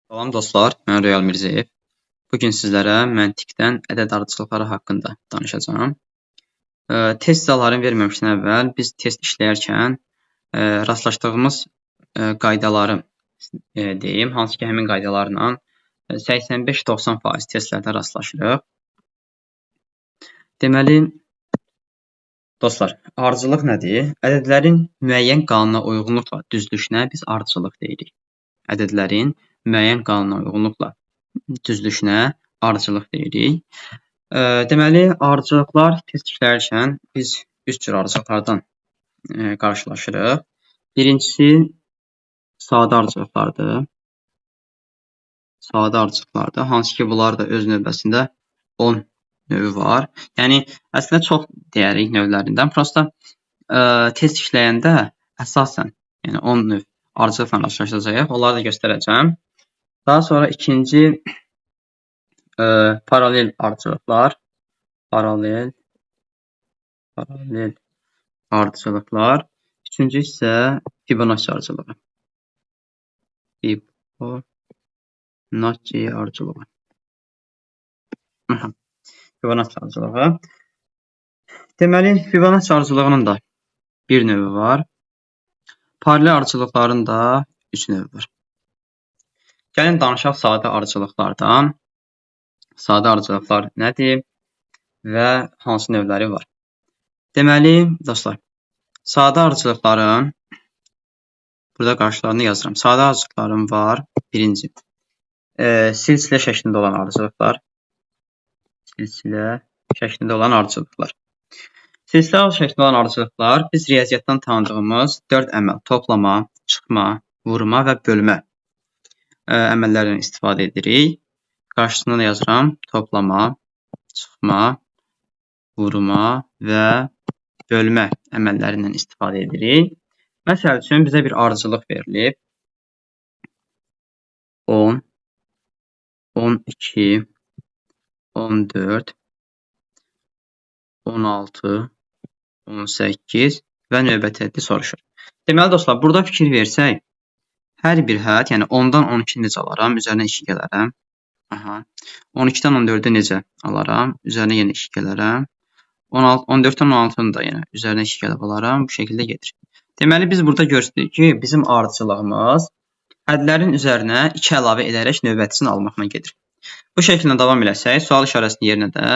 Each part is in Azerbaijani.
Salam dostlar, mən Real Mirzəyev. Bugün sizlərə məntiqdən ədəd ardıcılıqları haqqında danışacağam. Test cəzalarını verməmişdən əvvəl biz test işləyərkən rastlaşdığımız qaydaları deyim, hansı ki həmin qaydalarla 85-90% testlərdə rastlaşırıq. Deməli, dostlar, ardıcılıq nədir? Ədədlərin müəyyən qanuna uyğunluqla düzülüşünə biz ardıcılıq deyirik. Ədədlərin müəyyən qanuna uyğunluqla düzülüşünə ardıcılıq deyirik. Deməli, ardıcılıqlar test işləyərkən biz 3 cür ardıcılıqlardan qarşılaşırıq. Birincisi, sadə ardıcılıqlardır. Sadə ardıcılıqlardır. Hansı ki, bunlar da öz növbəsində 10 növü var. Yəni, əslində çox deyərik növlərindən. Prosta test işləyəndə əsasən 10 növ ardıcılıqla rastlaşacağıq. Onları da göstərəcəm. Daha sonra ikinci paralel ardıcılıqlar. Paralel ardıcılıqlar. Üçüncü isə Fibonacci ardıcılığı. Fibonacci ardıcılığı. Fibonacci ardıcılığı. Deməli, Fibonacci ardıcılığının da bir növü var. Paralel ardıcılıqların da 3 növü var. Gəlin danışaq sadə ardıcılıqlardan. Sadə ardıcılıqlar nədir və hansı növləri var? Deməli, dostlar, sadə ardıcılıqların burada qarşılarını yazıram. Sadə ardıcılıqların var. Birinci, silsilə şəklində olan ardıcılıqlar. Silsilə şəklində olan ardıcılıqlar. Silsilə şəklində olan ardıcılıqlar biz riyaziyyatdan tanıdığımız 4 əməl: toplama, çıxma, vurma və bölmə əməllərdən istifadə edirik. Qarşısına da yazıram. Toplama, çıxma, vurma və bölmə əməllərindən istifadə edirik. Məsəl üçün, bizə bir ardıcılıq verilib. 10, 12, 14, 16, 18 və növbəti ədədi soruşur. Deməli, dostlar, burada fikir versək, hər bir ədəd, yəni 10-dan 12 necə alaram, üzərinə 2 gələrəm. 12-dən 14-ü necə alaram, üzərinə yenə 2 gələrəm. 14-dən 16-nı da yenə üzərinə 2 gəlib alaram, bu şəkildə gedir. Deməli, biz burada göstəririk ki, bizim ardıcılığımız ədədlərin üzərinə 2 əlavə edərək növbətisini almaqla gedir. Bu şəkildə davam eləsək, sual işarəsinin yerinə də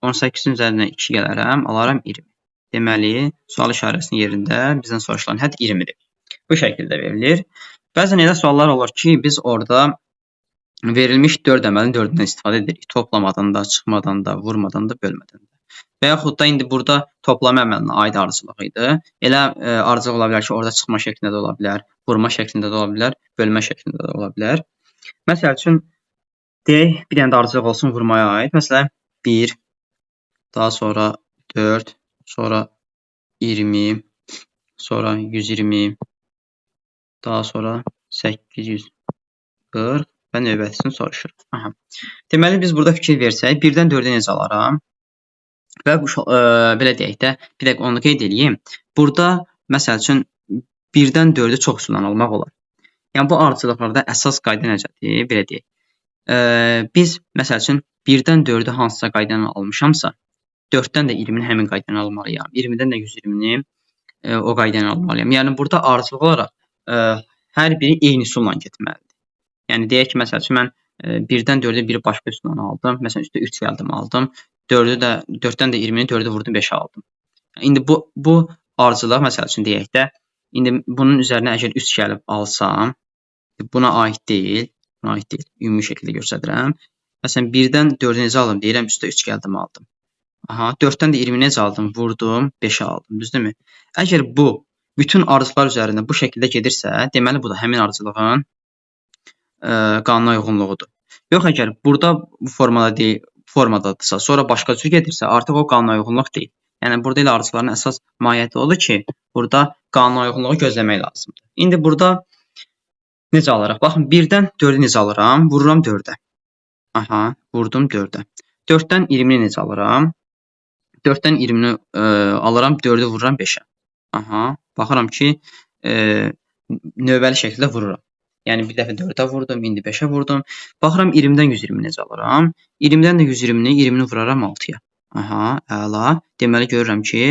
18-in üzərinə 2 gələrəm, alaram 20. Deməli, sual işarəsinin yerində bizdən soruşulan hədd 20-dir. Bu şəkildə verilir. Bəzən elə suallar olur ki, biz orada verilmiş 4 əməlin 4-ündən istifadə edirik. Toplamadan da, çıxmadan da, vurmadan da, bölmədən də. Və yaxud da indi burada toplama əməlinə aid ardıcılıq idi. Elə ardıcılıq ola bilər ki, orada çıxma şəklində də ola bilər, vurma şəklində də ola bilər, bölmə şəklində də ola bilər. Məsəl üçün, deyək, bir dənə də ardıcılıq olsun vurmaya aid. Məsələn, 1, daha sonra 4, sonra 20, sonra 120, daha sonra 840 və növbətisini soruşur. Deməli, biz burada fikir versək, 1-dən 4-ə necə alaram? Və belə deyək də, bir dəqiq onu qeyd edeyim. Burada, məsəl üçün, 1-dən 4-ü çox üstündən almaq olar. Yəni, bu ardıcılıqlarda əsas qayda necədir? Belə deyək. Biz, məsəl üçün, 1-dən 4-ü hansısa qaydanı almışamsa, 4-dən də 20-ni həmin qaydanı almalıyam. 20-dən də 120-ni o qaydanı almalıyam. Yəni, burada ardıcılıq olaraq hər biri eyni üsulla getməlidir. Yəni, deyək ki, məsəl üçün, mən 1-dən 4-ü biri başqa üsulla aldım. Məsələn, üstə 3 gəldim, aldım. 4-dən də 20-ni, 4-ü vurdum, 5-ə aldım. İndi bu ardıcılıq, məsəl üçün, deyək də, indi bunun üzərinə əgər 3 gəlib alsam, buna aid deyil, ümumi şəkildə göstərirəm. Məsələn, 1-dən 4-ü necə aldım, deyirəm, üstə 3 gəldim, aldım. 4-dən də 20-ni necə aldım, vurdum, 5-ə aldım, düzdürmü? Əgər bu, bütün ardıcılıqlar üzərində bu şəkildə gedirsə, deməli, bu da həmin ardıcılığın qanuna uyğunluğudur. Yox, əgər burada bu formadadırsa, sonra başqa cür gedirsə, artıq o qanuna uyğunluq deyil. Yəni, burada ilə ardıcılıqların əsas mahiyyəti odur ki, burada qanuna uyğunluğu gözləmək lazımdır. İndi burada necə alaraq? Baxın, 1-dən 4-ü necə alıram? Vururam 4-ə. Vurdum 4-ə. 4-dən 20-ni necə alıram? 4-dən 20-ni alıram, 4-ü vururam 5-ə. Baxıram ki, növbəli şəkildə vururam. Yəni bir dəfə 4-ə vurdum, indi 5-ə vurdum. Baxıram 20-dən 120 necə alıram? 20-dən də 120-ni, 20-ni vuraram 6-ya. Aha, əla. Deməli görürəm ki,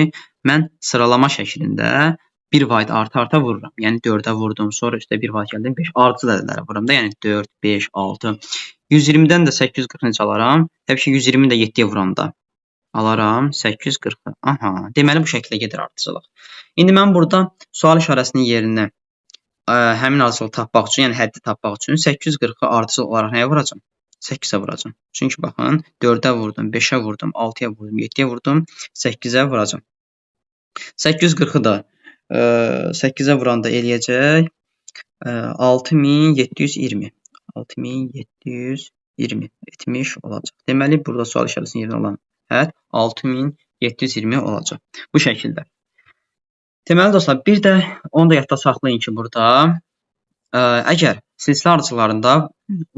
mən sıralama şəklində 1 vayd arta-arta vururam. Yəni 4-ə vurdum, sonra üstə 1 vayd gəldim, 5 ardıcıl ədədlərə vururam da. Yəni 4, 5, 6. 120-dən də 840 necə alaram? Təbii ki, 120-ni də 7-yə vuranda alaram 840. Aha, deməli bu şəkildə gedir ardıcıllıq. İndi mən burada sual işarəsinin yerinə həmin ardıcılı tapmaq üçün, yəni həddi tapmaq üçün 840-ı ardıcıl olaraq nəyə vuracam? 8-ə vuracam. Çünki baxın, 4-ə vurdum, 5-ə vurdum, 6-ya vurdum, 7-yə vurdum, 8-ə vuracam. 840-ı da 8-ə vuranda eləyəcək 6720. 6720 etmiş olacaq. Deməli, burada sual işarəsinin yerinə olan ədəd 6720 olacaq. Bu şəkildə. Deməli dostlar, bir də onu da yadda saxlayın ki, burada əgər silsilə ardıcıllarında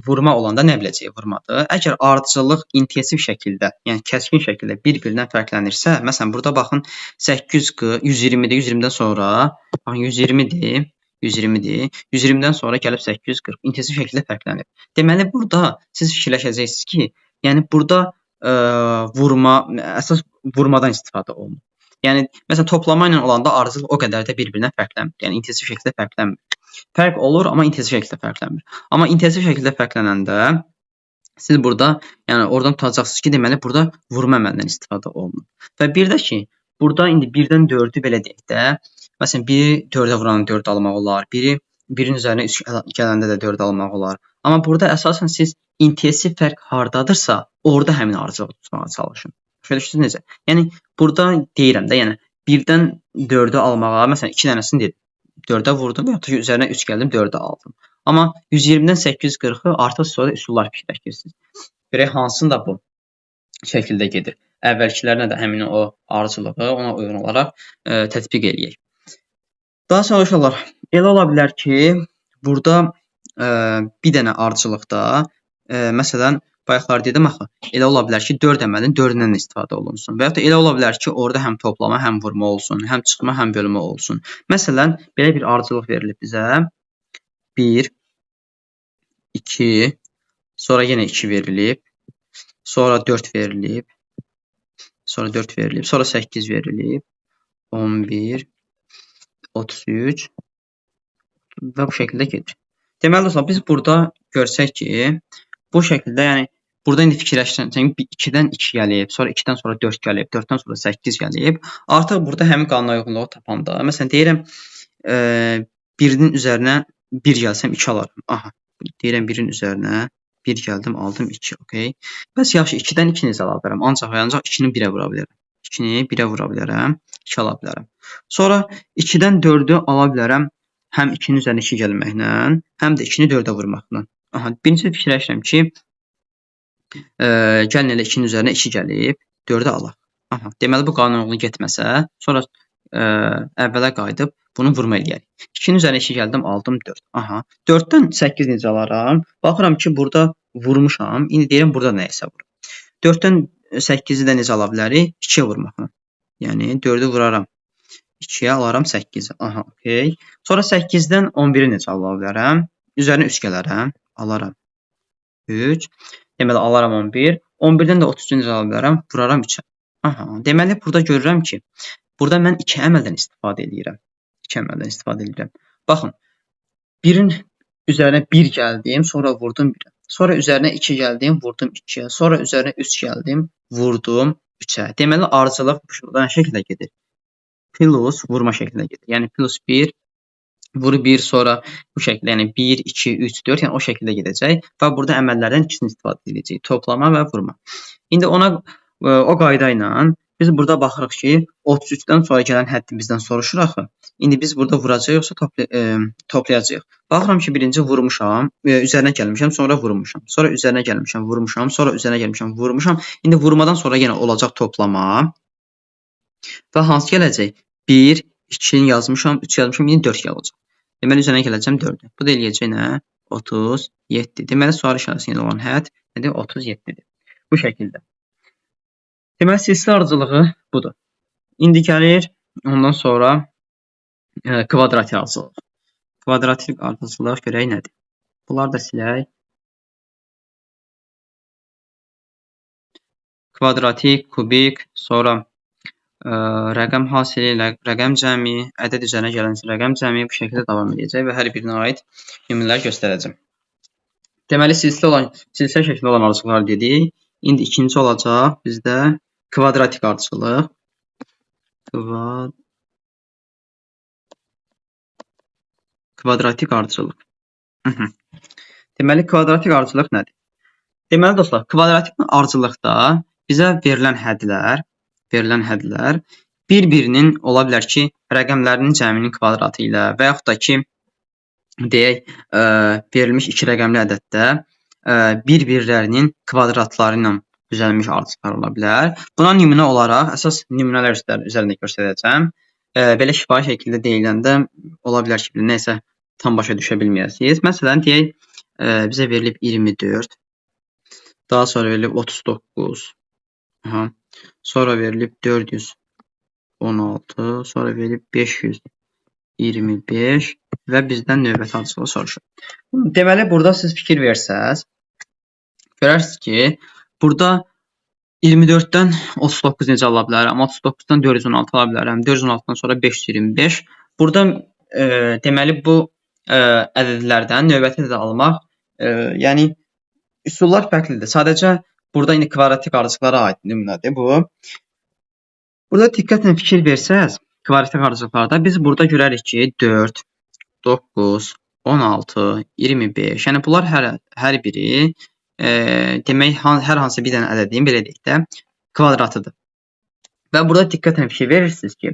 vurma olanda nə biləcək vurmadır? Əgər ardıcıllıq intensiv şəkildə, yəni kəskin şəkildə bir-birindən fərqlənirsə, məsələn, burada baxın 840, 120-dir, 120-dən sonra, baxın 120-dir, 120-dir, 120-dən sonra gəlib 840, intensiv şəkildə fərqlənir. Deməli, burada siz fikirləşəcəksiniz ki, yəni burada vurma, əsas vurmadan istifadə olunur. Yəni, məsələn, toplama ilə olanda ardıcıl o qədər də bir-birindən fərqlənmir. Yəni, intensiv şəkildə fərqlənmir. Fərq olur, amma intensiv şəkildə fərqlənmir. Amma intensiv şəkildə fərqlənəndə siz burada, yəni oradan tutacaqsınız ki, deməli, burada vurma əməlindən istifadə olunur. Və bir də ki, burada indi 1-dən 4-ü belə deyək də, məsələn, biri 4-ə vuranı 4 almaq olar, birin üzərinə 3 gələndə də 4 almaq olar. Amma burada əsasən siz intensiv fərq hardadırsa, orada həmin ardıcılı tutmağa çalışın. Başa düşdünüz necə? Yəni, burada deyirəm də, yəni 1-dən 4-ü almağa, məsələn, 2 dənəsini dedim, 4-ə vurdum, ya da üzərinə 3 gəldim, 4-ə aldım. Amma 120-dən 840-ı artıq sonra üsullar fikirləşirsiniz. Görək hansında bu şəkildə gedir. Əvvəlkilərinə də həmin o ardıcılığı ona uyğun olaraq tətbiq eləyək. Daha sonra uşaqlar, elə ola bilər ki, burada bir dənə ardıcılıqda, məsələn, bayaqlar dedim axı, elə ola bilər ki, 4 əməlin 4-dən istifadə olunsun. Və ya da elə ola bilər ki, orada həm toplama, həm vurma olsun, həm çıxma, həm bölmə olsun. Məsələn, belə bir ardıcılıq verilib bizə. 1, 2, sonra yenə 2 verilib, sonra 4 verilib, sonra 4 verilib, sonra 8 verilib, 11, 33 və bu şəkildə gedir. Deməli dostlar, biz burada görsək ki, bu şəkildə, yəni burada indi fikirləşirsən ki, 2-dən 2 gəlib, sonra 2-dən sonra 4 gəlib, 4-dən sonra 8 gəlib. Artıq burada həmin qanuna uyğunluğu tapanda, məsələn, deyirəm, 1-nin üzərinə 1 gəlsəm 2 alaram. Aha, deyirəm 1-in üzərinə 1 gəldim, aldım 2, okey. Bəs yaxşı, 2-dən 2 necə ala bilərəm? Ancaq 2-ni 1-ə vura bilərəm. 2-ni 1-ə vura bilərəm, 2 ala bilərəm. Sonra 2-dən 4-ü ala bilərəm, həm 2-nin üzərinə 2 gəlməklə, həm də 2-ni 4-ə vurmaqla. Aha, birinci fikirləşirəm ki, gəlin elə 2-nin üzərinə 2 gəlib, 4-ə alaq. Aha, deməli bu qanuna uyğun getməsə, sonra əvvələ qayıdıb bunu vurma eləyərik. 2-nin üzərinə 2 gəldim, aldım 4. Aha, 4-dən 8 necə alaram? Baxıram ki, burada vurmuşam. İndi deyirəm, burada nəyisə vurum. 4-dən 8-i də necə ala bilərik? 2-yə vurmaqla. Yəni, 4-ü vuraram. 2-yə alaram 8-i. Aha, okey. Sonra 8-dən 11-i necə ala bilərəm? Üzərinə 3 gələrəm. Alaram 3. Deməli, alaram 11. 11-dən də 33-ü necə ala bilərəm? Vuraram 3-ə. Aha, deməli, burada görürəm ki, burada mən 2 əməldən istifadə edirəm. 2 əməldən istifadə edirəm. Baxın, 1-in üzərinə 1 gəldim, sonra vurdum 1-ə. Sonra üzərinə 2 gəldim, vurdum 2-yə. Sonra üzərinə 3 gəldim, vurdum 3-ə. Deməli, ardıcıllıq bu şəkildə gedir. Plus vurma şəklində gedir. Yəni, plus 1, vur 1, sonra bu şəkildə, yəni 1, 2, 3, 4, yəni o şəkildə gedəcək. Və burada əməllərdən ikisini istifadə edəcək. Toplama və vurma. İndi ona o qayda ilə biz burada baxırıq ki, 33-dən sonra gələn həddimizdən soruşur axı. İndi biz burada vuracaq yoxsa toplayacaq. Baxıram ki, birinci vurmuşam, üzərinə gəlmişəm, sonra vurmuşam. Sonra üzərinə gəlmişəm, vurmuşam, sonra üzərinə gəlmişəm, vurmuşam. İndi vurmadan sonra yenə olacaq toplama. Və hansı gələcək? 1, 2 yazmışam, 3 yazmışam, yine 4 gələcək. Deməli, üzərinə gələcəm 4-ə. Bu da eləyəcək nə? 37. Deməli, sual işarəsində olan hədd nədir? 37-dir. Bu şəkildə. Deməli, silsilə ardıcılığı budur. İndi gəlir, ondan sonra kvadratik ardıcılıq. Kvadratik ardıcılıq görək nədir? Bunları da silək. Kvadratik, kubik, sonra rəqəm hasili, rəqəm cəmi, ədəd üzərinə gələn rəqəm cəmi bu şəkildə davam edəcək və hər birinə aid nümunələr göstərəcəm. Deməli, silsilə şəklində olan ardıcıllar dedik. İndi ikinci olacaq bizdə kvadratik ardıcıllıq. Kvadratik ardıcıllıq. Deməli, kvadratik ardıcıllıq nədir? Deməli, dostlar, kvadratik ardıcıllıqda bizə verilən hədlər bir-birinin ola bilər ki, rəqəmlərinin cəminin kvadratı ilə və yaxud da ki, deyək, verilmiş iki rəqəmli ədəddə bir-birlərinin kvadratları ilə düzəlmiş ardıcıllar ola bilər. Buna nümunə olaraq əsas nümunələr üzərində göstərəcəm. Belə şifahi şəkildə deyiləndə ola bilər ki, nəsə tam başa düşə bilməyəsiniz. Məsələn, deyək, bizə verilib 24, daha sonra verilib 39, sonra verilib 416, sonra verilib 525 və bizdən növbəti ardıcılığı soruşur. Deməli, burada siz fikir versəz, görərsiniz ki, burada 24-dən 39 necə ala bilərəm, 39-dan 416 ala bilərəm, 416-dan sonra 525. Burada deməli, bu ədədlərdən növbəti ədəd almaq, yəni üsullar fərqlidir. Sadəcə burada indi kvadratik ardıcıllara aid nümunədir bu. Burada diqqətlə fikir versəz, kvadratik ardıcılıqlarda biz burada görərik ki, 4, 9, 16, 25, yəni bunlar hər biri demək, hər hansı bir dənə ədədin, belə deyək də, kvadratıdır. Və burada diqqətlə fikir verirsiniz ki,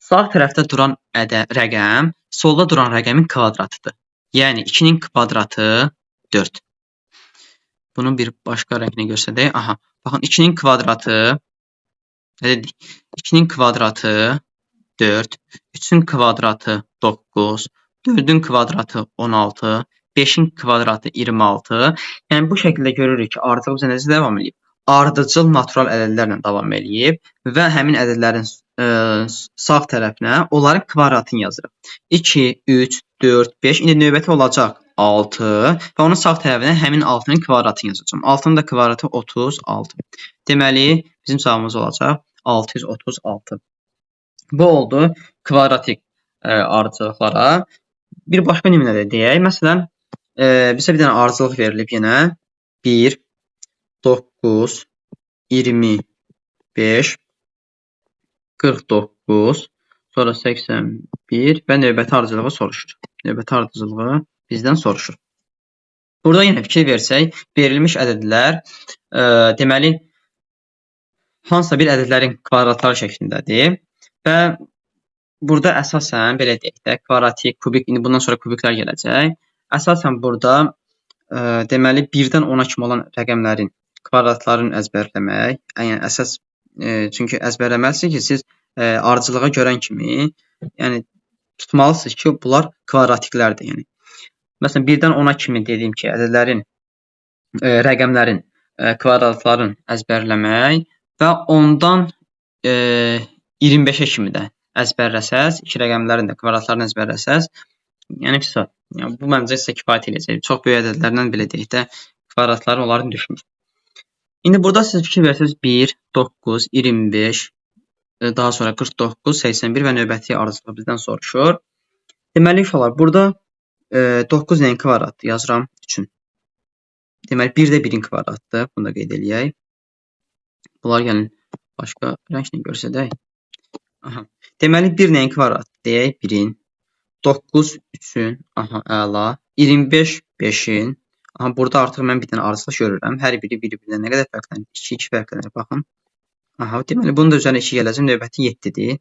sağ tərəfdə duran rəqəm, solda duran rəqəmin kvadratıdır. Yəni, 2-nin kvadratı 4. Bunu bir başqa rənglə göstərək. Baxın, 2-nin kvadratı 2-nin kvadratı 4, 3-ün kvadratı 9, 4-ün kvadratı 16, 5-in kvadratı 26. Yəni, bu şəkildə görürük ki, ardıcıl bizə necə davam edib? Ardıcıl natural ədədlərlə davam edib və həmin ədədlərin sağ tərəfinə onların kvadratını yazırıq. 2, 3, 4, 5, indi növbəti olacaq 6 və onun sağ tərəfinə həmin 6-nın kvadratını yazacağım. 6-nın da kvadratı 36. Deməli, bizim cavabımız olacaq 636. Bu oldu kvadratik ardıcılıqlara. Bir başqa nümunədə deyək. Məsələn, bizə bir dənə ardıcılıq verilib yenə. 1, 9, 25, 49, sonra 81 və növbəti ardıcılığı soruşur. Növbəti ardıcılığı bizdən soruşur. Burada yenə fikir versək, verilmiş ədədlər, deməli, hansısa bir ədədlərin kvadratları şəklindədir və burada əsasən, belə deyək də, kvadratik, kubik, indi bundan sonra kubiklər gələcək. Əsasən burada, deməli, 1-dən 10-a kimi olan rəqəmlərin kvadratlarını əzbərləmək, yəni əsas, çünki əzbərləməlisiniz ki, siz ardıcılığa görən kimi, yəni tutmalısınız ki, bunlar kvadratiklərdir. Yəni. Məsələn, 1-dən 10-a kimi dediyim ki, ədədlərin, rəqəmlərin kvadratlarını əzbərləmək və ondan 25-ə kimi də əzbərləsəz, iki rəqəmlərin də kvadratlarını əzbərləsəz, yəni bu məncə sizə kifayət edəcək. Çox böyük ədədlərdən belə deyək də, kvadratları onların düşmür. İndi burada siz fikir versəz 1, 9, 25, daha sonra 49, 81 və növbəti ardıcılıq bizdən soruşur. Deməli, uşaqlar, burada 9 nəyin kvadratdır? Yazıram 3-ün. Deməli, 1 də 1-in kvadratdır. Bunu da qeyd eləyək. Bunlar gəlin başqa rənglə görsədək. Deməli, 1 nəyin kvadratdır? Deyək 1-in. 9 3-ün. Əla. 25 5-in. Burada artıq mən bir dənə ardıcılıq görürəm. Hər biri bir-birindən nə qədər fərqlənir? 2 fərqlənir. Baxın. Deməli, bunun da üzərinə 2 gələcək. Növbəti 7-dir.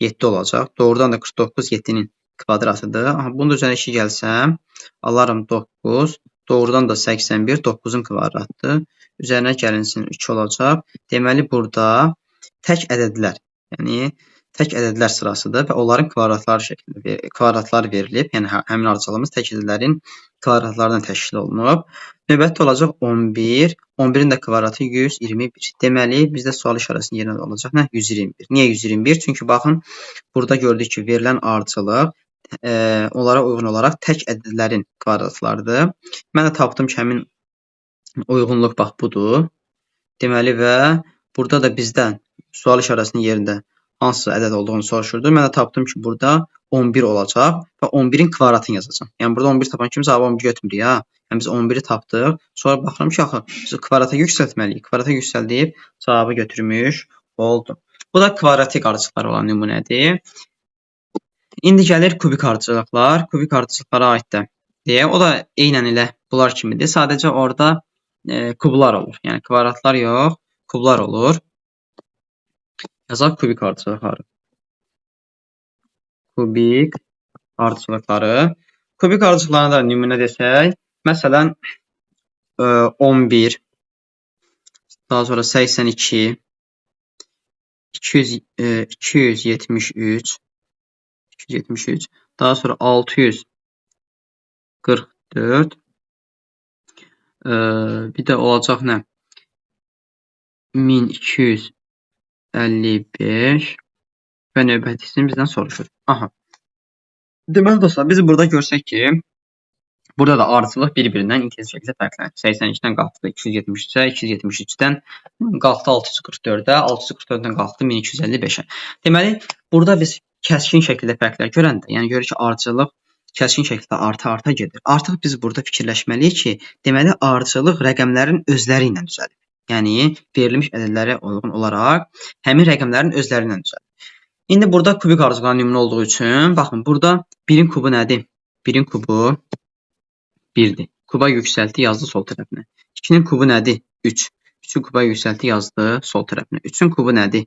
7 olacaq. Doğrudan da 49 7-nin kvadratıdır. Bunun da üzərinə 2 gəlsəm, alarım 9. Doğrudan da 81 9-un kvadratıdır. Üzərinə gəlinsin 3 olacaq. Deməli, burada tək ədədlər, yəni tək ədədlər sırasıdır və onların kvadratları verilib. Yəni, həmin ardıcılığımız tək ədədlərin kvadratlarından təşkil olunub. Növbəti olacaq 11. 11-in də kvadratı 121. Deməli, bizdə sual işarəsinin yerinə olacaq. Nə? 121. Niyə 121? Çünki baxın, burada gördük ki, verilən ardıcılıq onlara uyğun olaraq tək ədədlərin kvadratlarıdır. Mən də tapdım ki, həmin uyğunluq bax budur. Deməli və burada da bizdən sual işarəsinin yerində hansı ədəd olduğunu soruşurdu. Mən də tapdım ki, burada 11 olacaq və 11-in kvadratını yazacağam. Yəni burada 11 tapan kimi cavabı 11 götürmürük ya. Yəni biz 11-i tapdıq. Sonra baxıram ki, axı biz kvadrata yüksəltməliyik. Kvadrata yüksəldib cavabı götürmüş oldum. Bu da kvadratik ardıcılıqlar olan nümunədir. İndi gəlir kubik ardıcılıqlar. Kubik ardıcılıqlara aiddir deyə. O da eynən elə bunlar kimidir. Sadəcə orada kublar olur. Yəni kvadratlar yox, kublar olur. Yazaq kubik ardıcılıqları. Kubik ardıcılıqları. Kubik ardıcılıqlarına da nümunə desək, məsələn 11, daha sonra 82, 273, daha sonra 644, bir də olacaq nə? 1255 və növbətisini bizdən soruşur. Aha. Deməli dostlar, biz burada görsək ki, burada da ardıcılıq bir-birindən intensiv şəkildə fərqlənir. 82-dən qalxdı 273-ə, 273-dən qalxdı 644-ə, 644-dən qalxdı 1255-ə. Deməli, burada biz kəskin şəkildə fərqlər görəndə, yəni görürük ki, ardıcılıq kəskin şəkildə arta gedir. Artıq biz burada fikirləşməliyik ki, deməli ardıcılıq rəqəmlərin özləri ilə düzəlir. Yəni verilmiş ədədlərə uyğun olaraq həmin rəqəmlərin özləri ilə düzəlir. İndi burada kubik ardıcılığın nümunə olduğu üçün, baxın, burada 1-in kubu nədir? 1-in kubu 1-dir. Kuba yüksəltdi, yazdı sol tərəfinə. 2-nin kubu nədir? 3. 3-ü kuba yüksəltdi, yazdı sol tərəfinə. 3-ün kubu nədir?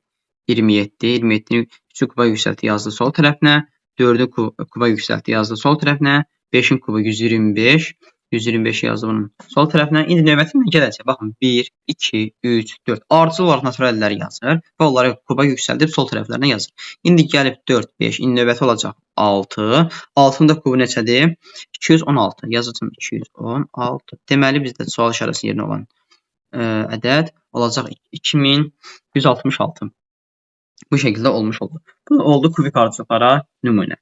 27. 27-ni 3-ü kuba yüksəltdi, yazdı sol tərəfinə. 4-ü kuba yüksəltdi, yazdı sol tərəfinə. 5-in kubu 125. 125-i yazdı bunun sol tərəfinə. İndi növbətindən gələcək. Baxın, 1, 2, 3, 4. Ardıcıl olaraq natural ədədləri yazır və onları kuba yüksəldib sol tərəflərinə yazır. İndi gəlib 4, 5. İndi növbəti olacaq 6. 6-nın da kubu neçədir? 216. Yazacağım 216. Deməli, bizdə sual işarəsi yerinə olan ədəd olacaq 2166. Bu şəkildə olmuş oldu. Bu oldu kubik ardıcılıqlara nümunə.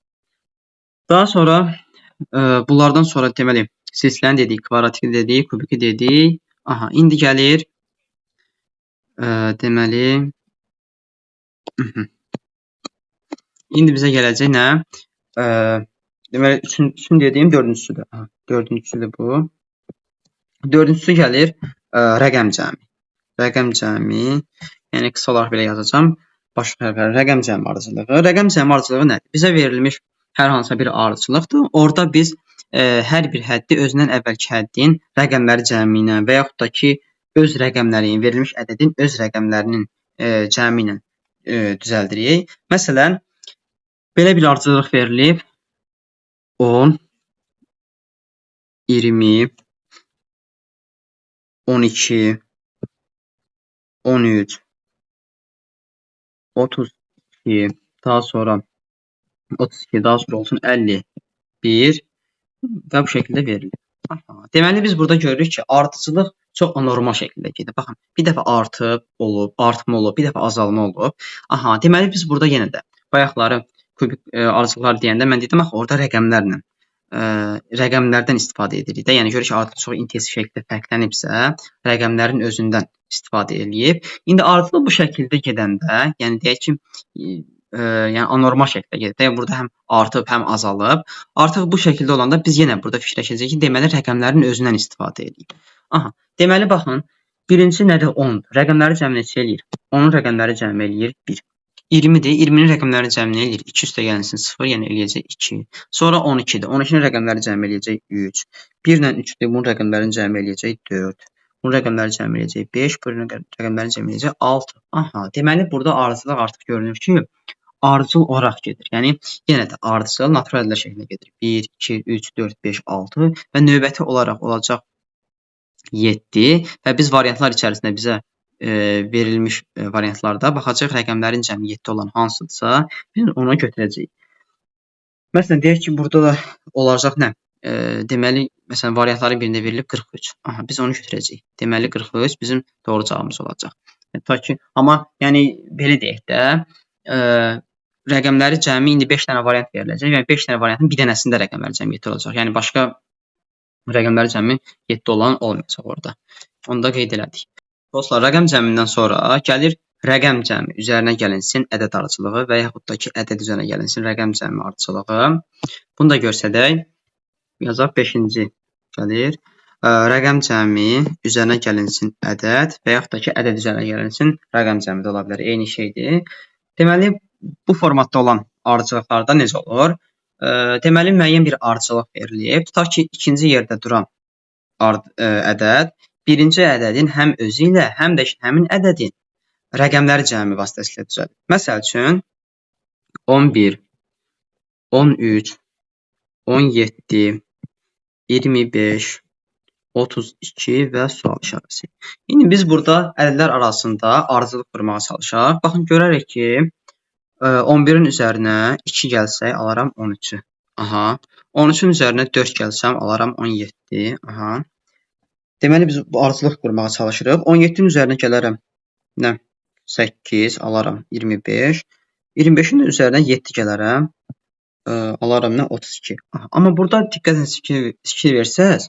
Daha sonra bunlardan sonra deməli silsiləni dedik, kvadratiki dedik, kubiki dedik. Aha, indi gəlir deməli indi bizə gələcək nə? Deməli, üçün dediyim dördüncüsüdür. Dördüncüsüdür bu. Dördüncüsü gəlir rəqəm cəmi. Rəqəm cəmi, yəni qısa olaraq belə yazacağım. Başqa hərflər, rəqəm cəmi ardıcılığı. Rəqəm cəmi ardıcılığı nədir? Bizə verilmiş hər hansısa bir ardıcılıqdır. Orada biz hər bir həddi özündən əvvəlki həddin rəqəmləri cəmi ilə və yaxud da ki, öz rəqəmlərinin, verilmiş ədədin öz rəqəmlərinin cəmi ilə düzəldirik. Məsələn, belə bir ardıcılıq verilib. 10, 20, 12, 13, 32, daha sonra 32, daha sonra olsun 51 və bu şəkildə verilir. Deməli, biz burada görürük ki, ardıcılıq çox anormal şəkildə gedir. Baxın, bir dəfə artıb olub, artma olub, bir dəfə azalma olub. Aha, deməli, biz burada yenə də bayaqları kubik ardıcılıqlar deyəndə mən dedim, axı, orada rəqəmlərdən istifadə edirik də. Yəni, görürük ki, ardıcılıq çox intensiv şəkildə fərqlənibsə, rəqəmlərin özündən istifadə edilib. İndi ardıcılıq bu şəkildə gedəndə, yəni deyək ki, yəni anormal şəkildə gedir. Yəni burada həm artıb, həm azalıb. Artıq bu şəkildə olanda biz yenə burada fikirləşəcəyik ki, deməli rəqəmlərin özündən istifadə edirik. Aha, deməli baxın, birinci nədir? 10-dur. Rəqəmləri cəmi neçə eləyir? 10-un rəqəmləri cəmi eləyir 1. 20-dir. 20-nin rəqəmləri cəmi eləyir 2 üstə gəlsin 0, yəni eləyəcək 2. Sonra 12-dir. 12-nin rəqəmləri cəmi eləyəcək 3. 1 ilə 3-dür. Bunun rəqəmlərini cəmi eləyəcək 4. Bunun rəqəmləri cəmi eləyəcək 5. Bunun rəqəmlərini cəmi eləyəcək 6. Aha, deməli burada ardıcılıq artıq görünür ki, ardıcıl olaraq gedir. Yəni, yenə də ardıcıl natural ədədlər şəklində gedir. 1, 2, 3, 4, 5, 6 və növbəti olaraq olacaq 7 və biz variantlar içərisində bizə verilmiş variantlarda baxacaq rəqəmlərin cəmi 7 olan hansıdırsa, biz ona götürəcəyik. Məsələn, deyək ki, burada da olacaq nə? Deməli, məsələn, variantların birində verilib 43. Aha, biz onu götürəcəyik. Deməli, 43 bizim doğru cavabımız olacaq. Ta ki, amma yəni belə deyək də, rəqəmləri cəmi indi 5 dənə variant veriləcək. Yəni 5 dənə variantın bir dənəsində rəqəmlər cəmiyyəti olacaq. Yəni başqa rəqəmləri cəmi 7 olan olmayacaq orada. Onu da qeyd elədik. Dostlar, rəqəm cəmindən sonra gəlir rəqəm cəmi üzərinə gəlinsin ədəd ardıcılığı və yaxud da ki, ədəd üzərinə gəlinsin rəqəm cəmi ardıcılığı. Bunu da görsədək. Yazaq 5-ci gəlir. Rəqəm cəmi üzərinə gəlinsin ədəd və yaxud da ki, ədəd üzərinə gəlinsin rəqəm cəmi də ola bilər. Eyni şeydir. Deməli, bu formatda olan ardıcılıqlarda necə olur? Deməli, müəyyən bir ardıcılıq verilib. Tutaq ki, ikinci yerdə duran ədəd birinci ədədin həm özü ilə, həm də həmin ədədin rəqəmləri cəmi vasitəsilə düzəlir. Məsəl üçün, 11, 13, 17, 25, 32 və sual işarəsi. İndi biz burada ədədlər arasında ardıcılıq qurmağa çalışaq. Baxın, görərək ki, 11-in üzərinə 2 gəlsək, alaram 13-ü. Aha. 13-ün üzərinə 4 gəlsəm, alaram 17. Aha. Deməli, biz bu ardıcılıq qurmağa çalışırıq. 17-nin üzərinə gələrəm. 8, alaram 25. 25-in üzərinə 7 gələrəm. Alaram 32. Amma burada diqqətlə fikir versəz,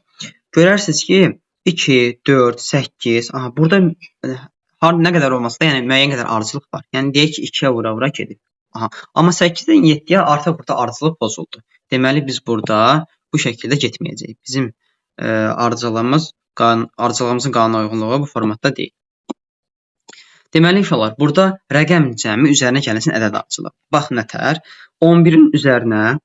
görərsiniz ki, 2, 4, 8, burada nə qədər olmasa da, yəni müəyyən qədər ardıcılıq var. Yəni deyək ki, 2-yə vura-vura gedib. Amma 8-dən 7-yə artıq burada ardıcılıq pozuldu. Deməli, biz burada bu şəkildə getməyəcəyik. Bizim ardıcılığımızın qanuna uyğunluğu bu formatda deyil. Deməli, inşallah, burada rəqəm cəmi üzərinə gəlinsin ədəd ardıcılığı. Bax, nətər? 11-in üzərinə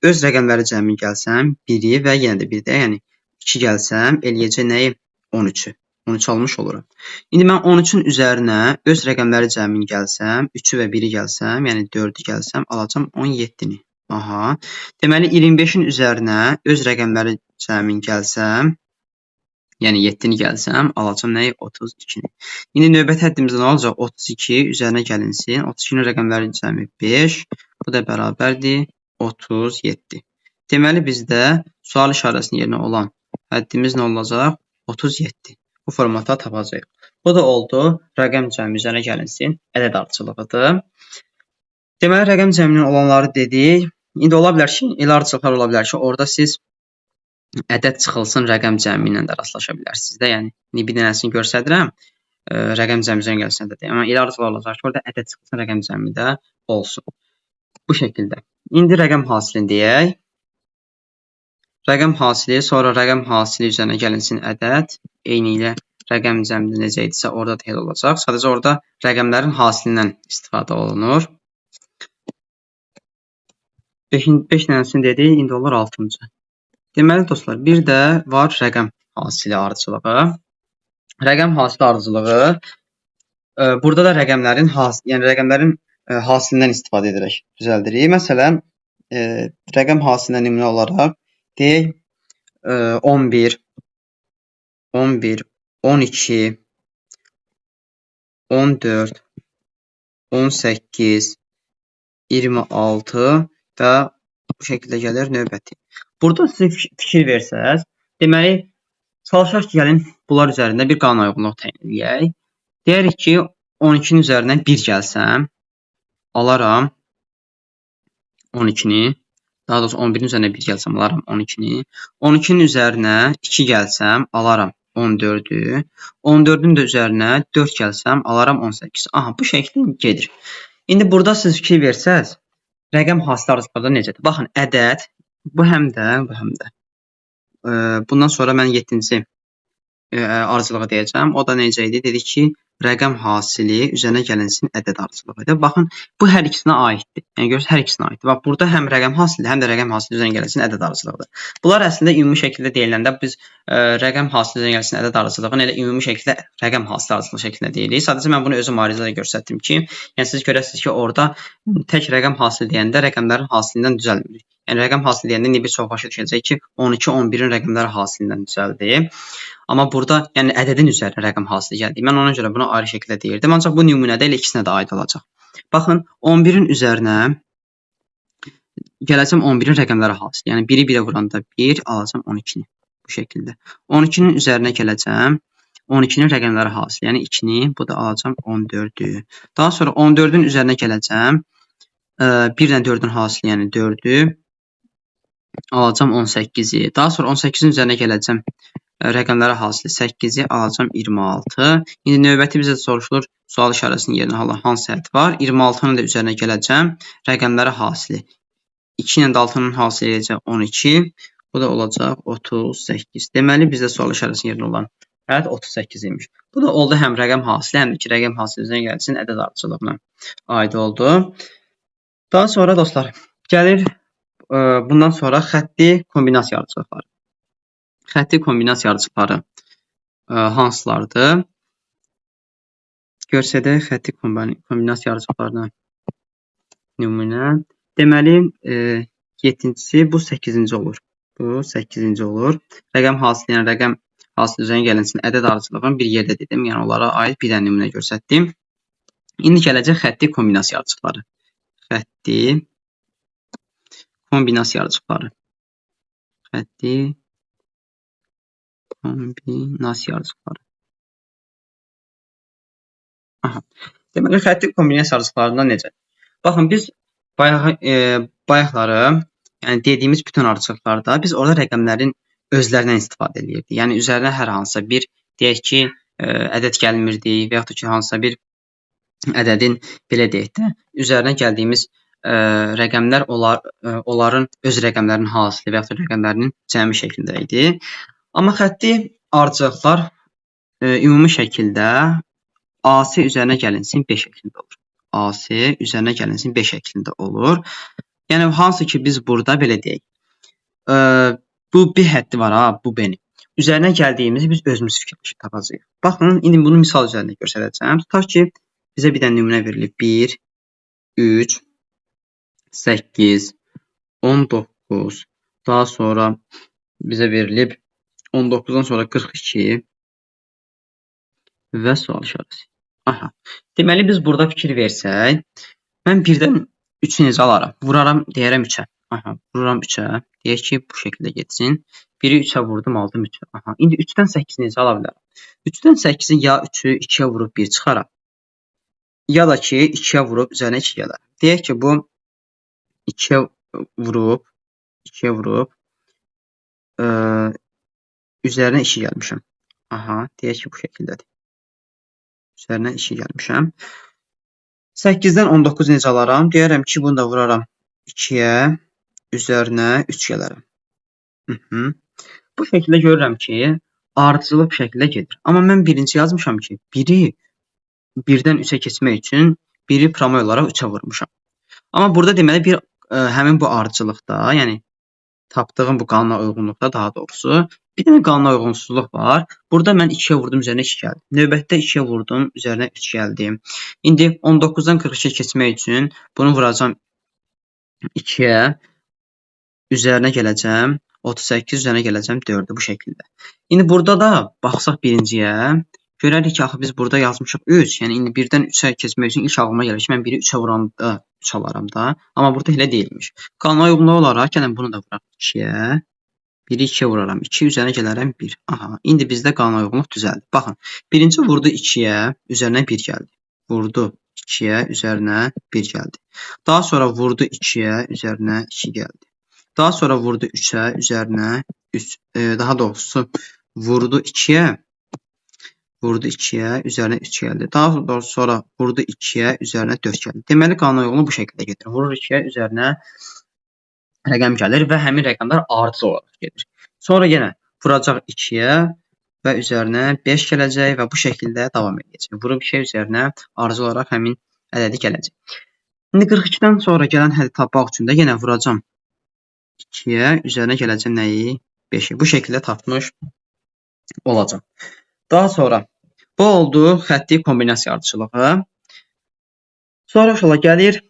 öz rəqəmləri cəmi gəlsəm, 1-i və yenə də 1-də, yəni 2 gəlsəm, eləyəcək nəyi? 13-ü. 13 almış olurum. İndi mən 13-ün üzərinə öz rəqəmləri cəmi gəlsəm, 3-ü və 1-i gəlsəm, yəni 4-ü gəlsəm, alacam 17-ni. Aha. Deməli, 25-in üzərinə öz rəqəmləri cəmi gəlsəm, yəni 7-ni gəlsəm, alacam nəyi? 32-ni. İndi növbəti həddimizdə nə olacaq? 32 üzərinə gəlinsin. 32-nin rəqəmləri cəmi 5. Bu da bərabərdir 37. Deməli, bizdə sual işarəsinin yerinə olan həddimiz nə olacaq? 37. Bu formatda tapacaq. Bu da oldu rəqəm cəmi üzərinə gəlinsin ədəd ardıcılığıdır. Deməli, rəqəm cəminin olanları dedik. İndi ola bilər ki, elə ardıcılıqlar ola bilər ki, orada siz ədəd çıxılsın rəqəm cəmi ilə də rastlaşa bilərsiniz də. Yəni, bir dənəsini görsədirəm, rəqəm cəmi üzərinə gəlsin ədəd. Amma elə ardıcılıqlar olacaq ki, orada ədəd çıxılsın rəqəm cəmi də olsun. Bu şəkildə. İndi rəqəm hasilini deyək. Rəqəm hasili, sonra rəqəm hasili üzərinə gəlinsin ədəd. Eyni ilə rəqəm cəmində necə idisə, orada da elə olacaq. Sadəcə orada rəqəmlərin hasilindən istifadə olunur. 5 dənəsini dedik, indi olur 6-cı. Deməli, dostlar, bir də var rəqəm hasili ardıcılığı. Rəqəm hasili ardıcılığı, burada da rəqəmlərin hasilindən istifadə edərək düzəldirik. Məsələn, rəqəm hasilinə nümunə olaraq deyək 11, 12, 14, 18, 26 və bu şəkildə gəlir növbəti. Burada siz fikir versəz, deməli, çalışaq ki, gəlin bunlar üzərində bir qanuna uyğunluq təyin edək. Deyərik ki, 12-nin üzərinə 1 gəlsəm, alaram 12-ni. Daha doğrusu 11-in üzərinə 1 gəlsəm, alaram 12-ni. 12-nin üzərinə 2 gəlsəm, alaram 14-ü. 14-ün də üzərinə 4 gəlsəm, alaram 18. Aha, bu şəkildə gedir. İndi burada siz fikir versəz, rəqəm hasili ardıcılıqda necədir? Baxın, ədəd, bu həm də. Bundan sonra mən 7-ci ardıcılığı deyəcəm. O da necə idi? Dedik ki, rəqəm hasili üzərinə gəlinsin ədəd ardıcılığıdır. Baxın, bu hər ikisinə aiddir. Yəni, görürsünüz, hər ikisinə aiddir. Bax, burada həm rəqəm hasili, həm də rəqəm hasili üzərinə gəlinsin ədəd ardıcılığıdır. Bunlar əslində ümumi şəkildə deyiləndə biz rəqəm hasili üzərinə gəlinsin ədəd ardıcılığını elə ümumi şəkildə rəqəm hasili ardıcılığı şəklində deyirik. Sadəcə mən bunu özüm arizədə göstərdim ki, yəni siz görəsiniz ki, orada tək rəqəm hasili deyəndə rəqəmlərin hasilindən düzəlmirik. Yəni, rəqəm hasili deyəndə indi bir çox başa düşəcək ki, 12, 11-in rəqəmləri hasilindən düzəldi. Amma burada, yəni ədədin üzərinə rəqəm hasili gəldi. Mən ona görə bunu ayrı şəkildə deyirdim. Ancaq bu nümunədə elə ikisinə də aid olacaq. Baxın, 11-in üzərinə gələcəm 11-in rəqəmləri hasili. Yəni, 1-i 1-ə vuranda 1, alacam 12-ni. Bu şəkildə. 12-nin üzərinə gələcəm 12-nin rəqəmləri hasili. Yəni, 2-ni, bu da alacam 14-ü. Daha sonra 14-ün üzərinə gələcəm 1 ilə 4-ün hasili, yəni 4-ü alacam 18-i. Daha sonra 18-in üzərinə gələcəm. Rəqəmlərə hasili 8-i alacam 26. İndi növbəti bizə soruşulur, sual işarəsinin yerinə hala hansı ədəd var? 26-nın da üzərinə gələcəm. Rəqəmlərə hasili 2 ilə 6-nın hasili eləyəcək 12. Bu da olacaq 38. Deməli, bizdə sual işarəsinin yerinə olan ədəd 38 imiş. Bu da oldu həm rəqəm hasili, həm də ki, rəqəm hasili üzərinə gəlsin ədəd ardıcıllığına aid oldu. Daha sonra dostlar, gəlir bundan sonra xətti kombinasiya ardıcıllıqları. Xətti kombinasiya ardıcıllıqları hansılardır? Görsədək xətti kombinasiya ardıcıllıqlarına nümunə. Deməli, 7-ci bu 8-ci olur. Bu 8-ci olur. Rəqəm hasili, yəni rəqəm hasili üzərinə gəlinsin ədəd ardıcıllığını bir yerdə dedim. Yəni onlara aid bir dənə nümunə göstərdim. İndi gələcək xətti kombinasiya ardıcıllıqları. Xətti kombinasiya ardıcıllıqları. Xətti kombinasiya ardıcıllıqları. Aha. Deməli, xətti kombinasiya ardıcıllıqlarında necə? Baxın, biz bayaqları, yəni dediyimiz bütün ardıcıllıqlarda biz orada rəqəmlərin özlərindən istifadə edirdik. Yəni üzərinə hər hansısa bir, deyək ki, ədəd gəlmirdi və yaxud da ki, hansısa bir ədədin, belə deyək də, üzərinə gəldiyimiz rəqəmlər onların öz rəqəmlərinin hasili və yaxud da rəqəmlərinin cəmi şəklində idi. Amma xətti ardıcıllıqlar ümumi şəkildə AC üzərinə gəlinsin 5 şəklində olur. AC üzərinə gəlinsin 5 şəklində olur. Yəni, hansı ki, biz burada belə deyək. Bu bir həddi var, bu benim. Üzərinə gəldiyimizi biz özümüz fikirləşib tapacağıq. Baxın, indi bunu misal üzərində göstərəcəm. Tutaq ki, bizə bir dənə nümunə verilib. 1, 3, 8, 19. Daha sonra bizə verilib 19-dan sonra 42 və sual işarəsi. Aha. Deməli, biz burada fikir versək, mən 1-dən 3-ü necə alaram? Vuraram, deyərəm 3-ə. Aha, vururam 3-ə. Deyək ki, bu şəkildə getsin. 1-i 3-ə vurdum, aldım 3-ə. Aha, indi 3-dən 8-i necə ala bilərəm? 3-dən 8-i ya 3-ü 2-yə vurub 1 çıxaram, ya da ki, 2-yə vurub üzərinə 2 gələr. Deyək ki, bu 2-yə vurub üzərinə 2 gəlmişəm. Aha, deyək ki, bu şəkildədir. Üzərinə 2 gəlmişəm. 8-dən 19 necə alaram? Deyərəm ki, bunu da vuraram 2-yə, üzərinə 3 gələrəm. Bu şəkildə görürəm ki, ardıcıllıq bu şəkildə gedir. Amma mən birinci yazmışam ki, 1-i 1-dən 3-ə keçmək üçün 1-i promoy olaraq 3-ə vurmuşam. Amma burada deməli həmin bu ardıcıllıqda, yəni tapdığım bu qanuna uyğunluqda daha doğrusu bir dənə qanuna uyğunsuzluq var. Burada mən 2-yə vurdum, üzərinə 2 gəldi. Növbətdə 2-yə vurdum, üzərinə 3 gəldi. İndi 19-dan 42-yə keçmək üçün bunu vuracam 2-yə, üzərinə gələcəm 38, üzərinə gələcəm 4-ü bu şəkildə. İndi burada da baxsaq birinciyə, görərik ki, axı biz burada yazmışıq 3. Yəni indi 1-dən 3-ə keçmək üçün ilk ağlıma gəlir ki, mən 1-i 3-ə vuranda 3 alaram da. Amma burada elə deyilmiş. Qanuna uyğunluq olaraq gəlin bunu da vuraq 2-yə. 1-i 2-yə vuraram. 2 üzərinə gələrəm 1. Aha, indi bizdə qanuna uyğunluq düzəldi. Baxın, birinci vurdu 2-yə, üzərinə 1 gəldi. Vurdu 2-yə, üzərinə 1 gəldi. Daha sonra vurdu 2-yə, üzərinə 2 gəldi. Daha sonra vurdu 3-ə, üzərinə 3, daha doğrusu vurdu 2-yə, üzərinə 3 gəldi. Daha sonra vurdu 2-yə, üzərinə 4 gəldi. Deməli, qanuna uyğunluq bu şəkildə gedir. Vurur 2-yə, üzərinə rəqəm gəlir və həmin rəqəmlər ardıcıl olaraq gedir. Sonra yenə vuracaq 2-yə və üzərinə 5 gələcək və bu şəkildə davam edəcək. Vurub 2-yə, üzərinə ardıcıl olaraq həmin ədədi gələcək. İndi 42-dən sonra gələn ədədi tapmaq üçün də yenə vuracam 2-yə, üzərinə gələcək nəyi? 5-i. Bu şəkildə tapmış olacaq. Daha sonra bu oldu xətti kombinasiya ardıcılığı. Sonra inşallah gəlir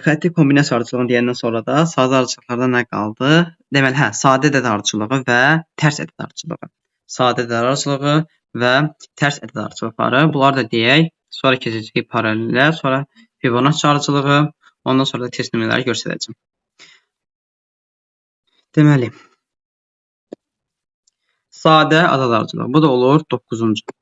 xətti kombinasiya ardıcılığını deyəndən sonra da sadə ardıcılıqlarda nə qaldı? Deməli, sadə ədəd ardıcılığı və tərs ədəd ardıcılığı. Sadə ədəd ardıcılığı və tərs ədəd ardıcılıqları. Bunları da deyək. Sonra keçəcək paralellə, sonra Fibonacci ardıcılığı, ondan sonra da test nümunələri göstərəcəm. Deməli, sadə ədəd ardıcılığı. Bu da olur 9-cu.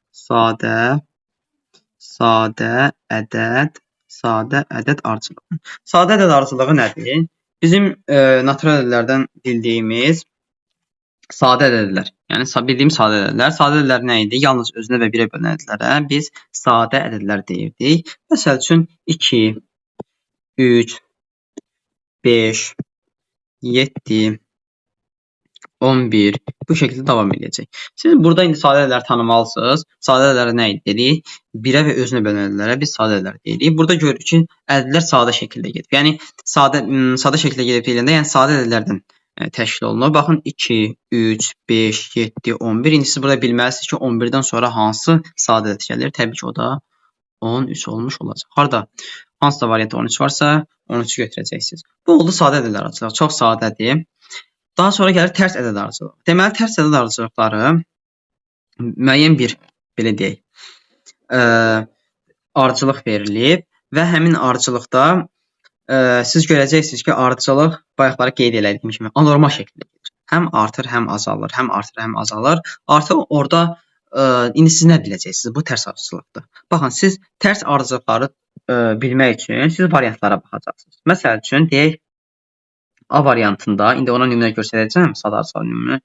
Sadə ədəd Sadə ədəd ardıcılığı. Sadə ədəd ardıcılığı nədir? Bizim natural ədədlərdən bildiyimiz sadə ədədlər. Yəni bildiyimiz sadə ədədlər. Sadə ədədlər nə idi? Yalnız özünə və birə bölünən ədədlərə biz sadə ədədlər deyirdik. Məsəl üçün 2, 3, 5, 7, 11 bu şəkildə davam edəcək. Siz burada indi sadə ədədləri tanımalısınız. Sadə ədədlərə nə deyirik? Birə və özünə bölünən ədədlərə biz sadə ədədlər deyirik. Burada görürük ki, ədədlər sadə şəkildə gedib. Yəni sadə şəkildə gedib deyiləndə, yəni sadə ədədlərdən təşkil olunur. Baxın 2, 3, 5, 7, 11. İndi siz burada bilməlisiniz ki, 11-dən sonra hansı sadə ədəd gəlir? Təbii ki, o da 13 olmuş olacaq. Harda hansısa variantda 13 varsa, 13-ü götürəcəksiniz. Bu oldu sadə ədədlər ardıcılığı. Çox sadədir. Daha sonra gəlir tərs ədəd ardıcılığı. Deməli, tərs ədəd ardıcılıqları müəyyən bir, belə deyək, ardıcılıq verilib və həmin ardıcılıqda siz görəcəksiniz ki, ardıcılıq bayaqları qeyd elədiyim kimi anormal şəkildə gedir. Həm artır, həm azalır, həm artır, həm azalır. Artıq orada indi siz nə biləcəksiniz? Bu tərs ardıcılıqdır. Baxın, siz tərs ardıcılıqları bilmək üçün siz variantlara baxacaqsınız. Məsəl üçün, deyək, A variantında, indi ona nümunə göstərəcəm, sadə ardıcılıq nümunə.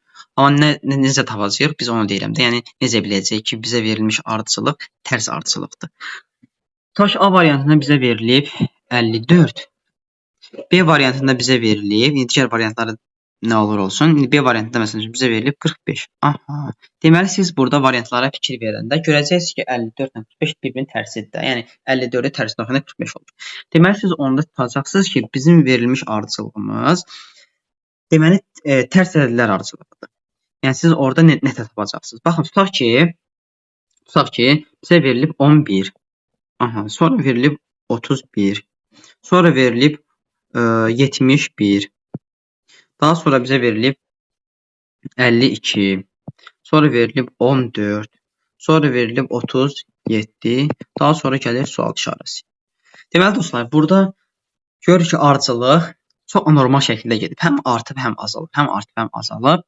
Amma necə tapacağıq? Biz onu deyirəm də, yəni necə biləcəyik ki, bizə verilmiş ardıcılıq tərs ardıcılıqdır. Tutaq ki, A variantında bizə verilib 54. B variantında bizə verilib, indi digər variantları nə olur olsun. İndi B variantında məsələn bizə verilib 45. Aha. Deməli siz burada variantlara fikir verəndə görəcəksiniz ki, 54 ilə 45 bir-birinin tərsidir. Yəni 54-ü tərsinə oxuyanda 45 olur. Deməli siz onda tutacaqsınız ki, bizim verilmiş ardıcılığımız deməli tərs ədədlər ardıcılığıdır. Yəni siz orada nə tapacaqsınız? Baxın, tutaq ki, bizə verilib 11. Aha, sonra verilib 31. Sonra verilib 71. Daha sonra bizə verilib 52. Sonra verilib 14. Sonra verilib 37. Daha sonra gəlir sual işarəsi. Deməli dostlar, burada görürük ki, ardıcılıq çox anormal şəkildə gedib. Həm artıb, həm azalıb, həm artıb, həm azalıb.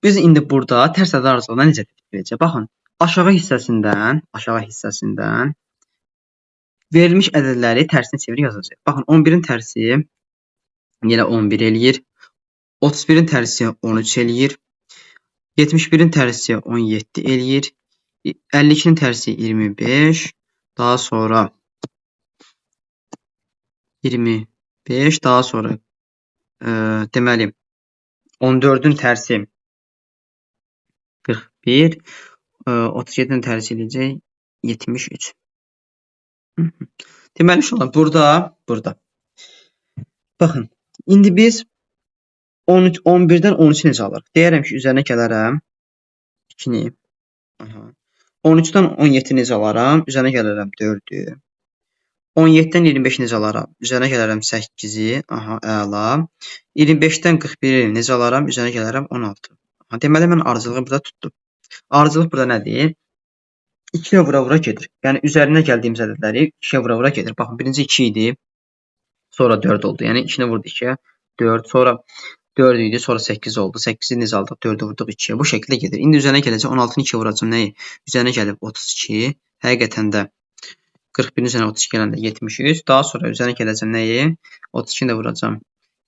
Biz indi burada tərs ədəd ardıcılığına necə tətbiq edəcəyik? Baxın, aşağı hissəsindən verilmiş ədədləri tərsinə çevirib yazacaq. Baxın, 11-in tərsi yenə 11 eləyir. 31-in tərsi 13 eləyir. 71-in tərsi 17 eləyir. 52-nin tərsi 25. Daha sonra 25. Daha sonra deməli 14-ün tərsi 41. 37-nin tərsi eləyəcək 73. Deməli şu an burada. Baxın, indi biz 11-dən 13-ü necə alırıq? Deyərəm ki, üzərinə gələrəm 2-ni. 13-dən 17-i necə alaram? Üzərinə gələrəm 4-ü. 17-dən 25-i necə alaram? Üzərinə gələrəm 8-i. Aha, əla. 25-dən 41-i necə alaram? Üzərinə gələrəm 16. Deməli, mən ardıcılığı burada tutdum. Ardıcılıq burada nədir? 2-yə vura-vura gedir. Yəni, üzərinə gəldiyimiz ədədləri 2-yə vura-vura gedir. Baxın, birinci 2 idi. Sonra 4 oldu. Yəni, 2-ni vurdu 2-yə. 4. Sonra 4 idi. Sonra 8 oldu. 8-i necə aldıq? 4-ü vurduq 2-yə. Bu şəkildə gedir. İndi üzərinə gələcək. 16-nı 2-yə vuracam. Nəyi? Üzərinə gəlib 32. Həqiqətən də 41-in üzərinə 32 gələndə 73. Daha sonra üzərinə gələcəm. Nəyi? 32-ni də vuracam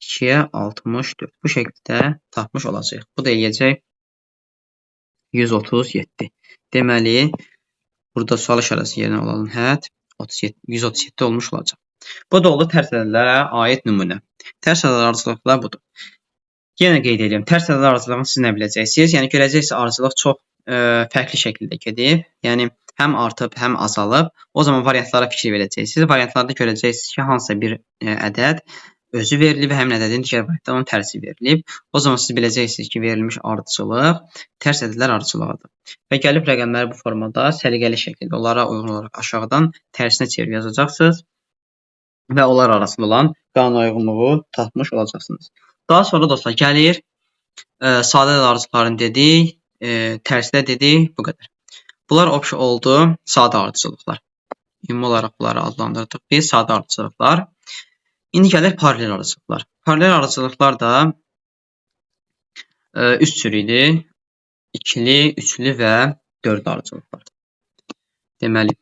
2-yə 64. Bu şəkildə tapmış olacaq. Bu da eləyəcək 137. Deməli, burada sual işarəsi yerinə alalım. Hədd 137 olmuş olacaq. Bu da oldu tərs ədədlərə aid nümunə. Tərs ədəd ardıcılıqlar budur. Yenə qeyd edirəm. Tərs ədəd ardıcılığını siz nə biləcəksiniz? Yəni görəcəksiniz ardıcılıq çox fərqli şəkildə gedir. Yəni həm artıb, həm azalıb. O zaman variantlara fikir verəcəksiniz. Variantlarda görəcəksiniz ki, hansısa bir ədəd özü verilib və həmin ədədin digər variantda onun tərsi verilib. O zaman siz biləcəksiniz ki, verilmiş ardıcılıq tərs ədədlər ardıcılığıdır. Və gəlib rəqəmləri bu formada səliqəli şəkildə onlara uyğun olaraq aşağıdan tərsinə çevirib yazacaqsınız və onlar arasında olan qanunauyğunluğu tapmış olacaqsınız. Daha sonra dostlar gəlir sadə ədəd ardıcılıqlarını dedik, tərsdə dedik, bu qədər. Bunlar obşi oldu sadə ardıcılıqlar. Ümumi olaraq bunları adlandırdıq biz sadə ardıcılıqlar. İndi gəlir paralel ardıcılıqlar. Paralel ardıcılıqlar da 3 cür idi. İkili, üçlü və dördlü ardıcılıqlar. Deməli,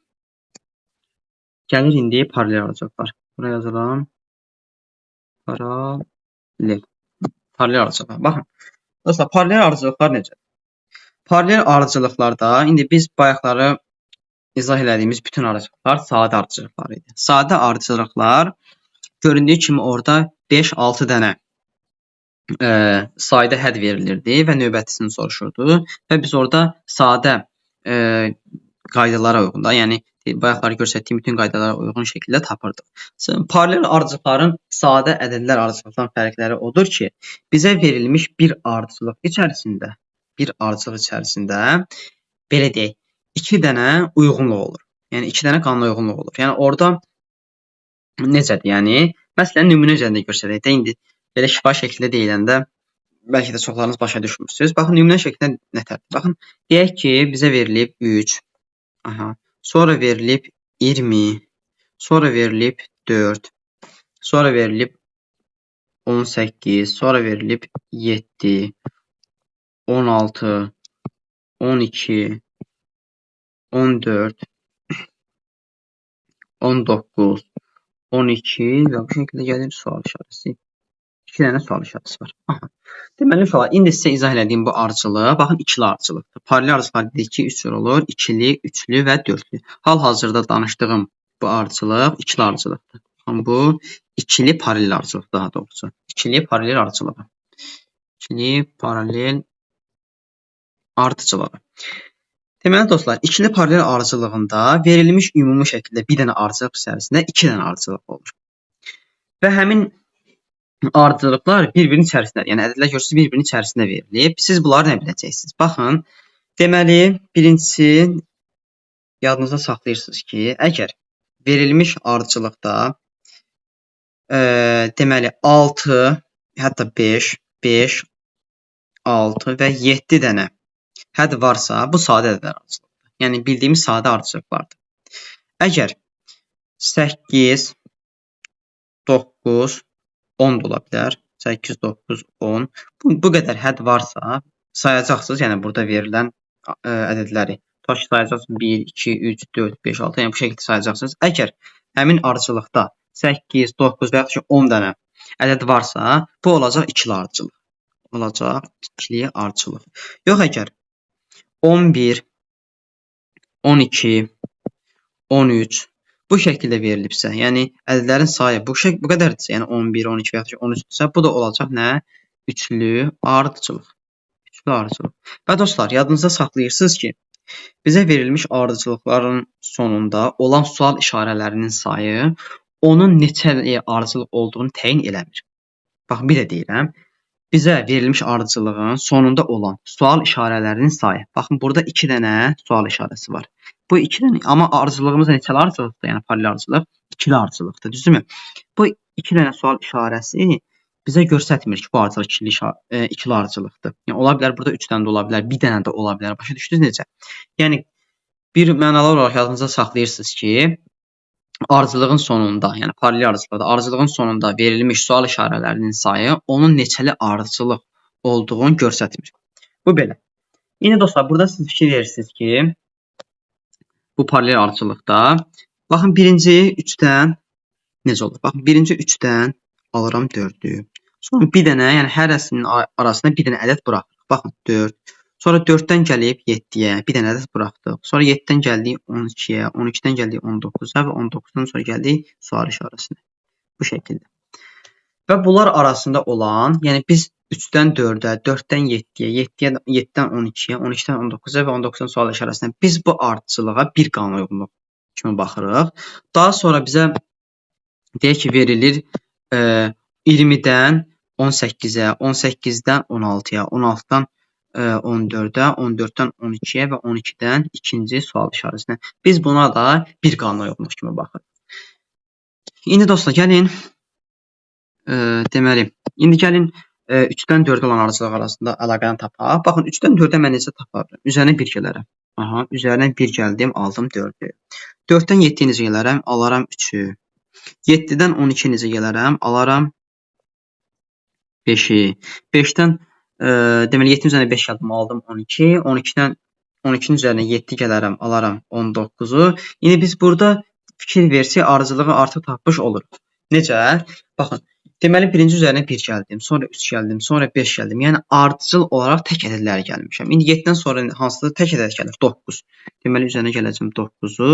Gəlir indi paralel ardıcılıqlar. Buraya yazıram. Paralel. Paralel ardıcılıqlar. Baxın. Dostlar, paralel ardıcılıqlar necə? Paralel ardıcılıqlarda indi biz bayaqları izah elədiyimiz bütün ardıcılıqlar sadə ardıcılıqlar idi. Sadə ardıcılıqlar göründüyü kimi orada 5-6 dənə sayda hədd verilirdi və növbətisini soruşurdu və biz orada sadə qaydalara uyğun da, yəni bayaqları göstərdiyim bütün qaydalara uyğun şəkildə tapırdıq. Paralel ardıcılıqların sadə ədədlər ardıcılıqdan fərqləri odur ki, bizə verilmiş bir ardıcılıq içərisində belə deyək, 2 dənə uyğunluq olur. Yəni 2 dənə qanuna uyğunluq olur. Yəni orada necədir? Yəni məsələn nümunə üzərində göstərək də indi belə şifahi şəkildə deyiləndə bəlkə də çoxlarınız başa düşmürsünüz. Baxın nümunə şəklində nətərdir? Baxın, deyək ki, bizə verilib 3, sonra verilib 20, sonra verilib 4, sonra verilib 18, sonra verilib 7, 16, 12, 14, 19, 12 və bu şəkildə gəlir sual işarəsi. 2 dənə sual işarəsi var. Deməli, uşaqlar, indi sizə izah elədiyim bu ardıcılıq, baxın, ikili ardıcılıqdır. Paralel ardıcılıqlar dedik ki, 3 cür olur, ikili, üçlü və dörtlü. Hal-hazırda danışdığım bu ardıcılıq ikili ardıcılıqdır. Bu ikili paralel ardıcılıq daha doğrusu. İkili paralel ardıcılığı. İkili paralel ardıcılığı. Deməli dostlar, ikili paralel ardıcılığında verilmiş ümumi şəkildə bir dənə ardıcılıq içərisində 2 dənə ardıcılıq olur. Və həmin ardıcılıqlar bir-birinin içərisində, yəni ədədlər görürsünüz bir-birinin içərisində verilib. Siz bunları nə biləcəksiniz? Baxın, deməli, birincisi yadınızda saxlayırsınız ki, əgər verilmiş ardıcılıqda deməli 6, hətta 5, 6 və 7 dənə hədd varsa, bu sadə ədədlər ardıcılıqdır. Yəni bildiyimiz sadə ardıcılıqlardır. Əgər 8, 9, 10 da ola bilər. 8, 9, 10. Bu qədər hədd varsa, sayacaqsınız. Yəni burada verilən ədədləri. Tutaq ki, sayacaqsınız 1, 2, 3, 4, 5, 6. Yəni bu şəkildə sayacaqsınız. Əgər həmin ardıcılıqda 8, 9 və yaxud ki 10 dənə ədəd varsa, bu olacaq ikili ardıcılıq. Olacaq ikili ardıcılıq. Yox, əgər 11, 12, 13 bu şəkildə verilibsə, yəni ədədlərin sayı bu qədərdirsə, yəni 11, 12 və yaxud ki 13-dürsə, bu da olacaq nə? Üçlü ardıcılıq. Üçlü ardıcılıq. Və dostlar, yadınızda saxlayırsınız ki, bizə verilmiş ardıcılıqların sonunda olan sual işarələrinin sayı onun neçə ardıcılıq olduğunu təyin eləmir. Bax, bir də deyirəm, bizə verilmiş ardıcılığın sonunda olan sual işarələrinin sayı. Baxın, burada 2 dənə sual işarəsi var. Bu 2 dənə, amma ardıcılığımız neçəli ardıcılıqdır? Yəni paralel ardıcılıq ikili ardıcılıqdır, düzdürmü? Bu 2 dənə sual işarəsi bizə göstərmir ki, bu ardıcılıq ikili ardıcılıqdır. Yəni ola bilər burada 3 dənə də ola bilər, 1 dənə də ola bilər. Başa düşdünüz necə? Yəni bir mənalı olaraq yadınızda saxlayırsınız ki, ardıcılığın sonunda, yəni paralel ardıcılıqda ardıcılığın sonunda verilmiş sual işarələrinin sayı onun neçəli ardıcılıq olduğunu göstərmir. Bu belə. İndi dostlar, burada siz fikir verirsiniz ki, bu paralel ardıcılıqda, baxın, birinci 3-dən necə olur? Baxın, birinci 3-dən alıram 4-ü. Sonra bir dənə, yəni hərəsinin arasında bir dənə ədəd buraxırıq. Baxın, 4. Sonra 4-dən gəlib 7-yə bir dənə ədəd buraxdıq. Sonra 7-dən gəldik 12-yə, 12-dən gəldik 19-a və 19-dan sonra gəldik sual işarəsinə. Bu şəkildə. Və bunlar arasında olan, yəni biz 3-dən 4-ə, 4-dən 7-yə, 7-dən 12-yə, 12-dən 19-a və 19-dan sual işarəsinə biz bu ardıcılığa bir qanuna uyğunluq kimi baxırıq. Daha sonra bizə deyək ki, verilir 20-dən 18-ə, 18-dən 16-ya, 16-dan 14-ə, 14-dən 12-yə və 12-dən ikinci sual işarəsinə. Biz buna da bir qanuna uyğunluq kimi baxırıq. İndi dostlar, gəlin deməli, indi gəlin 3-dən 4 olan ardıcılıq arasında əlaqəni tapaq. Baxın, 3-dən 4-ə mən necə taparım? Üzərinə 1 gələrəm. Aha, üzərinə 1 gəldim, aldım 4-ü. 4-dən 7-yə necə gələrəm? Alaram 3-ü. 7-dən 12-yə necə gələrəm? Alaram 5-i. 5-dən deməli 7-nin üzərinə 5 gəldim, aldım 12. 12-dən 12-nin üzərinə 7 gələrəm, alaram 19-u. İndi biz burada fikir versiya ardıcılığı artıq tapmış oluruq. Necə? Baxın, deməli birinci üzərinə 1 gəldim, sonra 3 gəldim, sonra 5 gəldim. Yəni ardıcıl olaraq tək ədədləri gəlmişəm. İndi 7-dən sonra hansıdır tək ədəd gəlir? 9. Deməli üzərinə gələcəm 9-u.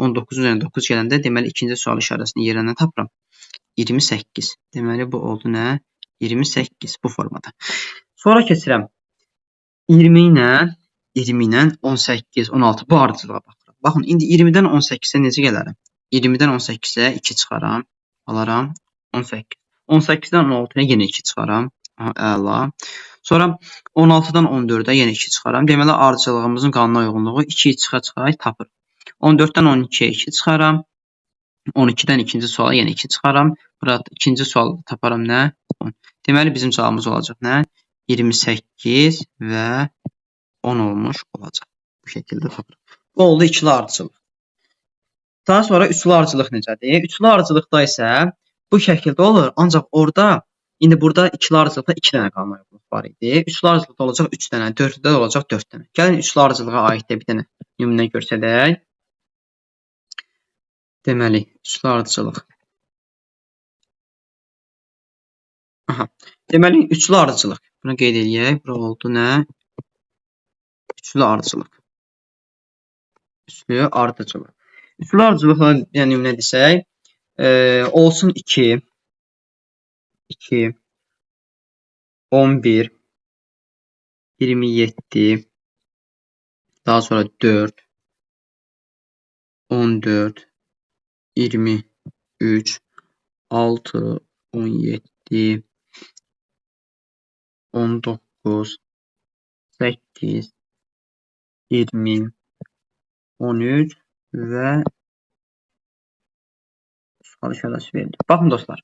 19 üzərinə 9 gələndə deməli ikinci sual işarəsini yerindən tapıram. 28. Deməli bu oldu nə? 28 bu formada. Sonra keçirəm 20 ilə 18, 16 bu ardıcılığa baxıram. Baxın, indi 20-dən 18-ə necə gələrəm? 20-dən 18-ə 2 çıxaram, alaram 18. 18-dən 16-ya yenə 2 çıxaram, əla. Sonra 16-dan 14-ə yenə 2 çıxaram. Deməli, ardıcılığımızın qanuna uyğunluğu 2 çıxa-çıxa tapır. 14-dən 12-yə 2 çıxaram. 12-dən ikinci suala yenə 2 çıxaram. Burada ikinci sual taparam nə? 10. Deməli, bizim cavabımız olacaq nə? 28 və 10 olmuş olacaq. Bu şəkildə tapırıq. Bu oldu ikili ardıcılıq. Daha sonra üçlü ardıcılıq necədir? Üçlü ardıcılıqda isə bu şəkildə olur. Ancaq orada, indi burada ikili ardıcılıqda 2 dənə qanuna uyğunluq var idi. Üçlü ardıcılıqda olacaq 3 dənə, dörddə olacaq 4 dənə. Gəlin üçlü ardıcılığa aid bir dənə nümunə görsədək. Deməli, üçlü ardıcılıq. Aha. Deməli, üçlü ardıcılıq. Bunu qeyd edək. Bura oldu nə? Üçlü ardıcılıq. Üçlü ardıcılıq. Üçlü ardıcılıqla yəni nümunə desək, olsun 2, 11, 27, daha sonra 4, 14, 23, 6, 17, 19, 8, 20, 13 və sual işarəsi verilir. Baxın dostlar,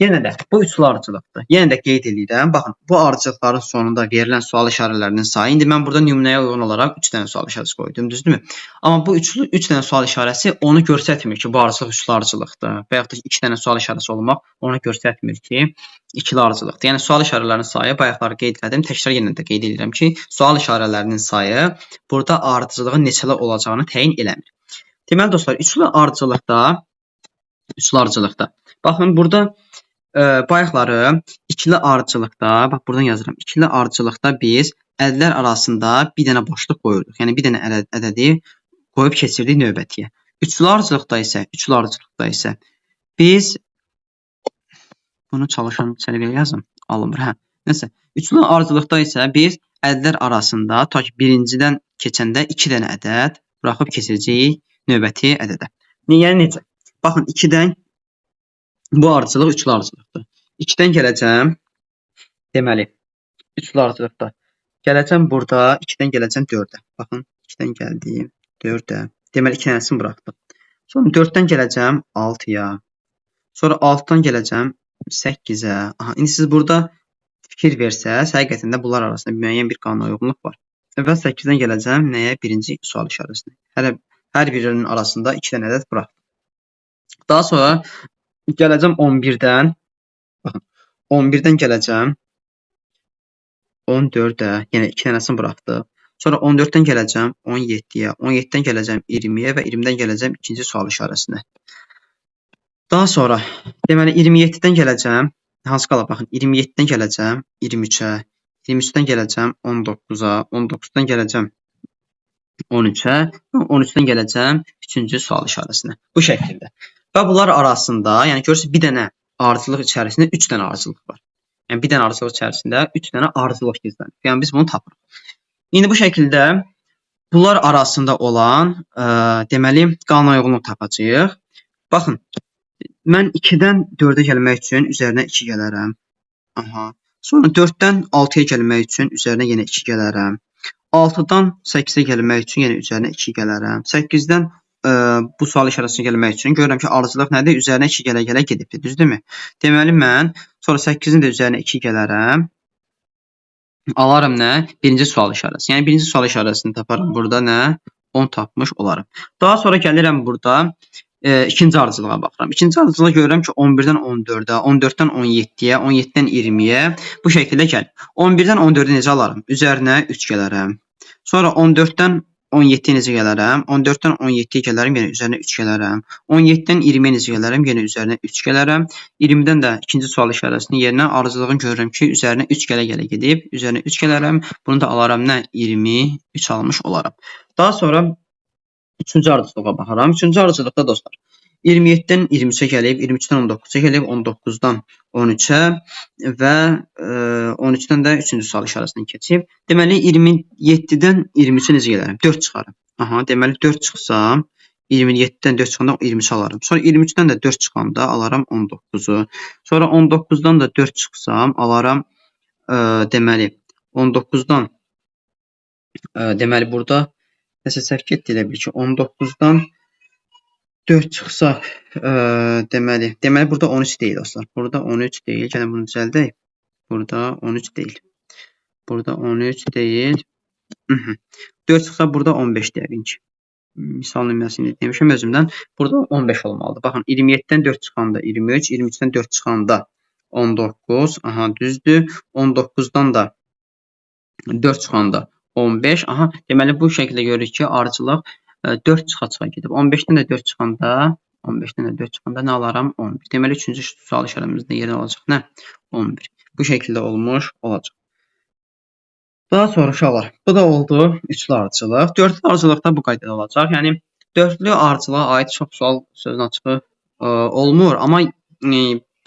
yenə də bu üçlü ardıcılıqdır. Yenə də qeyd edirəm. Baxın, bu ardıcılıqların sonunda verilən sual işarələrinin sayı. İndi mən burada nümunəyə uyğun olaraq 3 dənə sual işarəsi qoydum, düzdürmü? Amma bu 3 dənə sual işarəsi onu göstərmir ki, bu ardıcılıq üçlü ardıcılıqdır. Və yaxud da 2 dənə sual işarəsi olmaq onu göstərmir ki, ikili ardıcılıqdır. Yəni sual işarələrinin sayı bayaqları qeyd etdim. Təkrar yenə də qeyd edirəm ki, sual işarələrinin sayı burada ardıcılığın neçəli olacağını təyin eləmir. Deməli dostlar, üçlü ardıcılıqda. Baxın, burada bayaqları ikili ardıcılıqda, bax buradan yazıram. İkili ardıcılıqda biz ədədlər arasında bir dənə boşluq qoyurduq. Yəni bir dənə ədədi qoyub keçirdik növbətiyə. Üçlü ardıcılıqda isə biz bunu çalışan səliqəyə yazım. Alınmır. Hə. Nəsə, üçlü ardıcılıqda isə biz ədədlər arasında ta ki birincidən keçəndə 2 dənə ədəd buraxıb keçəcəyik növbəti ədədə. Yəni necə? Baxın, 2-dən bu ardıcılıq üçlü ardıcılıqdır. 2-dən gələcəm, deməli, üçlü ardıcılıqda. Gələcəm burada, 2-dən gələcəm 4-ə. Baxın, 2-dən gəldim 4-ə. Deməli, 2 dənəsini buraxdım. Sonra 4-dən gələcəm 6-ya. Sonra 6-dan gələcəm 8-ə. Aha, indi siz burada fikir versəz, həqiqətən də bunlar arasında müəyyən bir qanuna uyğunluq var. Və 8-dən gələcəm nəyə? Birinci sual işarəsini. Hər birinin arasında 2 dənə ədəd buraxdım. Daha sonra gələcəm 11-dən. Baxın, 11-dən gələcəm 14-ə. Yəni 2 dənəsini buraxdıq. Sonra 14-dən gələcəm 17-yə. 17-dən gələcəm 20-yə və 20-dən gələcəm ikinci sual işarəsinə. Daha sonra, deməli 27-dən gələcəm, hansı qala baxın, 27-dən gələcəm 23-ə. 23-dən gələcəm 19-a. 19-dan gələcəm 13-ə. 13-dən gələcəm 3-cü sual işarəsinə. Bu şəkildə. Və bunlar arasında, yəni görürsünüz, bir dənə ardıcılıq içərisində 3 dənə ardıcılıq var. Yəni bir dənə ardıcılıq içərisində 3 dənə ardıcılıq gizlənir. Yəni biz bunu tapırıq. İndi bu şəkildə bunlar arasında olan deməli qanuna uyğunluq tapacağıq. Baxın, mən 2-dən 4-ə gəlmək üçün üzərinə 2 gələrəm. Aha. Sonra 4-dən 6-ya gəlmək üçün üzərinə yenə 2 gələrəm. 6-dan 8-ə gəlmək üçün yenə üzərinə 2 gələrəm. 8-dən bu sual işarəsinə gəlmək üçün görürəm ki, ardıcılıq nədir? Üzərinə 2 gələ-gələ gedibdir, düzdürmü? Deməli, mən sonra 8-in də üzərinə 2 gələrəm. Alarım nə? Birinci sual işarəsi. Yəni, birinci sual işarəsini taparım. Burada nə? 10 tapmış olarım. Daha sonra gəlirəm burada ikinci ardıcılığa baxıram. İkinci ardıcılığa görürəm ki, 11-dən 14-ə, 14-dən 17-yə, 17-dən 20-yə bu şəkildə gəlir. 11-dən 14-ə necə alarım? Üzərinə 3 gələrəm. Sonra 14-dən 17-yə necə gələrəm? 14-dən 17-yə gələrəm, yenə üzərinə 3 gələrəm. 17-dən 20-yə necə gələrəm? Yenə üzərinə 3 gələrəm. 20-dən də ikinci sual işarəsinin yerinə ardıcıllığını görürəm ki, üzərinə 3 gələ-gələ gedib, üzərinə 3 gələrəm. Bunu da alaram nə? 23 almış olaram. Daha sonra üçüncü ardıcılığa baxaram. Üçüncü ardıcılıqda dostlar, 27-dən 23-ə gəlib, 23-dən 19-a gəlib, 19-dan 13-ə və 13-dən də üçüncü sual işarəsindən keçib. Deməli, 27-dən 23-ə necə gələrəm? 4 çıxarım. Aha, deməli, 4 çıxsam, 27-dən 4 çıxanda 23 alarım. Sonra 23-dən də 4 çıxanda alaram 19-u. Sonra 19-dan da 4 çıxsam, alaram, deməli, 19-dan, deməli, burada nəsə səhv getdi elə bil ki, 19-dan 4 çıxsa, deməli, burada 13 deyil dostlar. Burada 13 deyil. Gəlin bunu düzəldək. Burada 13 deyil. Burada 13 deyil. 4 çıxsa burada 15 deyəlim ki. Misal nümunəsini demişəm özümdən. Burada 15 olmalıdır. Baxın, 27-dən 4 çıxanda 23, 23-dən 4 çıxanda 19. Aha, düzdür. 19-dan da 4 çıxanda 15. Aha, deməli bu şəkildə görürük ki, ardıcıllıq 4 çıxa-çıxa gedib. 15-dən də 4 çıxanda, 15-dən də 4 çıxanda nə alaram? 11. Deməli, üçüncü sual işarəmizdə yerə olacaq nə? 11. Bu şəkildə olmuş olacaq. Daha sonra uşaqlar, bu da oldu üçlü ardıcıllıq. Dördlü ardıcıllıqda bu qaydada olacaq. Yəni, dördlü ardıcılığa aid çox sual sözün açığı olmur. Amma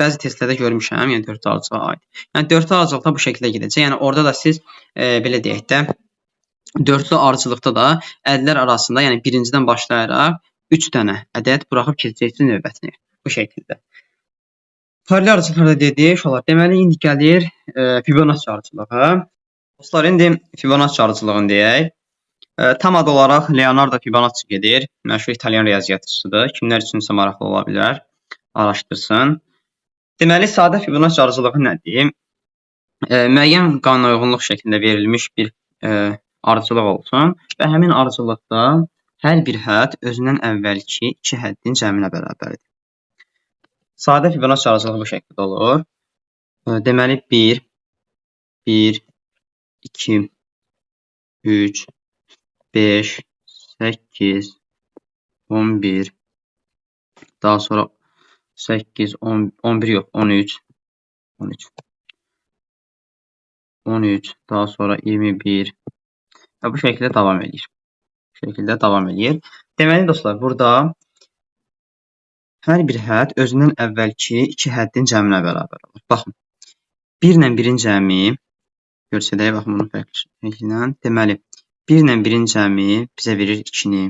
bəzi testlərdə görmüşəm, yəni dördlü ardıcılığa aid. Yəni, dördlü ardıcılıqda bu şəkildə gedəcək. Yəni, orada da siz, belə deyək də, dördlü ardıcılıqda da ədədlər arasında, yəni birincidən başlayaraq 3 dənə ədəd buraxıb keçəcəksiniz növbətini. Bu şəkildə. Paralel ardıcılıqlarda dedik, deməli, indi gəlir Fibonacci ardıcılığı. Dostlar, indi Fibonacci ardıcılığını deyək. Tam adı olaraq Leonardo Fibonacci gedir. Məşhur İtalyan riyaziyyatçısıdır. Kimlər üçünsə maraqlı ola bilər, araşdırsın. Deməli, sadə Fibonacci ardıcılığı nədir? Müəyyən qanuna uyğunluq şəklində verilmiş bir ardıcılıq olsun və həmin ardıcılıqda hər bir hədd özündən əvvəlki 2 həddin cəminə bərabərdir. Sadə Fibonacci ardıcılığı bu şəkildə olur. Deməli, 1, 1, 2, 3, 5, 8, 11, daha sonra 8, 11 yox, 13, 13, daha sonra 21 və bu şəkildə davam edir. Deməli, dostlar, burada hər bir hədd özündən əvvəlki 2 həddin cəminə bərabər olur. Baxın, 1 ilə 1-in cəmi, görsədək, baxın, bunu fərqli şəkillə. Deməli, 1 ilə 1-in cəmi bizə verir 2-ni.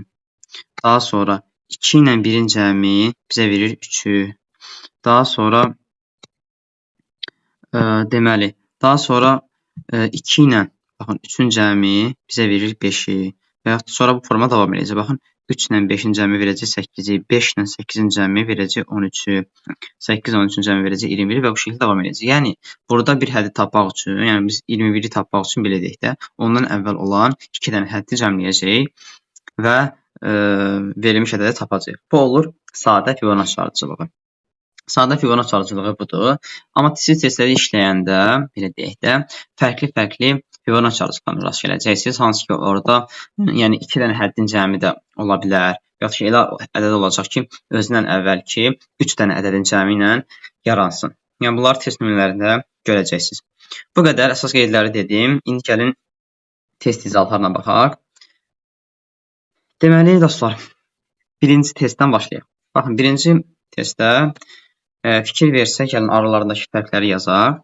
Daha sonra 2 ilə 1-in cəmi bizə verir 3-ü. Daha sonra, deməli, daha sonra 2 ilə, baxın, 3-ün cəmi bizə verir 5-i. Və yaxud sonra bu forma davam edəcək. Baxın, 3 ilə 5-in cəmi verəcək 8-i, 5 ilə 8-in cəmi verəcək 13-ü, 8 ilə 13-ün cəmi verəcək 21-i və bu şəkildə davam edəcək. Yəni, burada bir həddi tapmaq üçün, yəni biz 21-i tapmaq üçün belə deyək də, ondan əvvəl olan 2 dənə həddi cəmləyəcəyik və verilmiş ədədi tapacağıq. Bu olur sadə Fibonacci ardıcılığı. Sadə Fibonacci ardıcılığı budur. Amma siz testləri işləyəndə, belə deyək də, fərqli Fibonacci ardıcılıqlarına rast gələcəksiniz. Hansı ki, orada yəni 2 dənə həddin cəmi də ola bilər. Yaxud ki, elə ədəd olacaq ki, özündən əvvəlki 3 dənə ədədin cəmi ilə yaransın. Yəni, bunları test nümunələrində görəcəksiniz. Bu qədər əsas qeydləri dedim. İndi gəlin test izahatlarına baxaq. Deməli, dostlar, birinci testdən başlayaq. Baxın, birinci testdə fikir versək, gəlin aralarındakı fərqləri yazaq.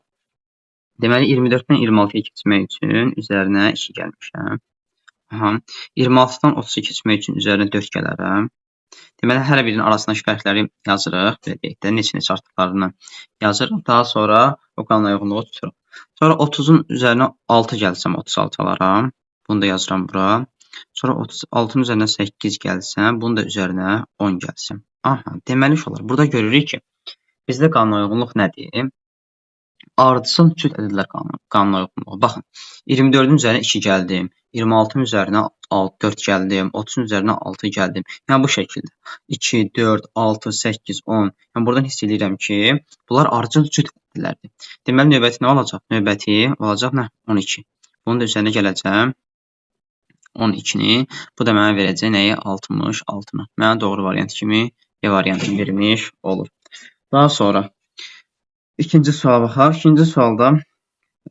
Deməli, 24-dən 26-ya keçmək üçün üzərinə 2 gəlmişəm. 26-dan 30-a keçmək üçün üzərinə 4 gələrəm. Deməli, hər birinin arasındakı fərqləri yazırıq. Belə deyək də, neçə artıqlarını yazırıq. Daha sonra o qanuna uyğunluğu tuturuq. Sonra 30-un üzərinə 6 gəlsəm, 36 alaram. Bunu da yazıram bura. Sonra 36-ın üzərinə 8 gəlsəm, bunu da üzərinə 10 gəlsəm. Deməli, burada görürük ki, bizdə qanuna uyğunluq nədir? Ardıcıl cüt ədədlər qanuna uyğunluğu. Baxın, 24-ün üzərinə 2 gəldim, 26-ın üzərinə 4 gəldim, 30-un üzərinə 6 gəldim. Yəni, bu şəkildə 2, 4, 6, 8, 10. Yəni, buradan hiss edirəm ki, bunlar ardıcıl cüt ədədlərdir. Deməli, növbəti nə olacaq? Növbəti olacaq nə? 12. Bunun da üzərinə gələcəm. 12-ni. Bu da mənə verəcək nəyi? 66-nı. Mənə doğru variant kimi E variantını vermiş olur. Daha sonra ikinci suala baxaq. İkinci sualda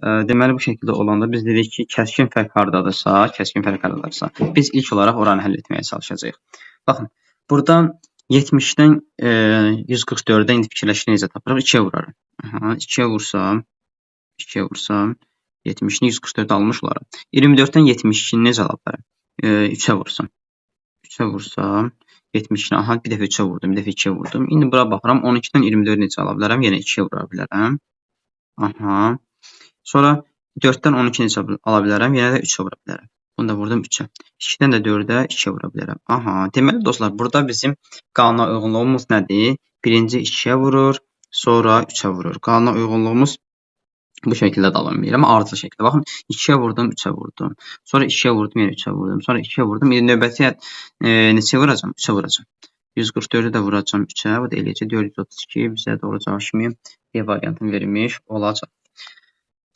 deməli bu şəkildə olanda biz dedik ki, kəskin fərq hardadırsa, biz ilk olaraq oranı həll etməyə çalışacağıq. Baxın, burada 70-dən 144-ə indi fikirləşin necə tapırıq? 2-yə vurarım. 2-yə vursam 70-ni 144 almış olarım. 24-dən 72-ni necə ala bilərəm? 3-ə vursam 72-ni, aha, bir dəfə 3-ə vurdum, bir dəfə 2-yə vurdum. İndi bura baxıram, 12-dən 24 necə ala bilərəm? Yenə 2-yə vura bilərəm. Aha. Sonra 4-dən 12 necə ala bilərəm? Yenə də 3-ə vura bilərəm. Bunu da vurdum 3-ə. 2-dən də 4-ə 2-yə vura bilərəm. Aha. Deməli dostlar, burada bizim qanuna uyğunluğumuz nədir? Birinci 2-yə vurur, sonra 3-ə vurur. Qanuna uyğunluğumuz bu şəkildə davam edir. Amma ardıcıl şəkildə. Baxın, 2-yə vurdum, 3-ə vurdum. Sonra 2-yə vurdum, yenə 3-ə vurdum. Sonra 2-yə vurdum. İndi növbəti neçəyə vuracam? 3-ə vuracam. 144-ü də vuracam 3-ə. Bu da eləyəcək 432. Bizə doğru cavab kimi E variantını vermiş olacaq.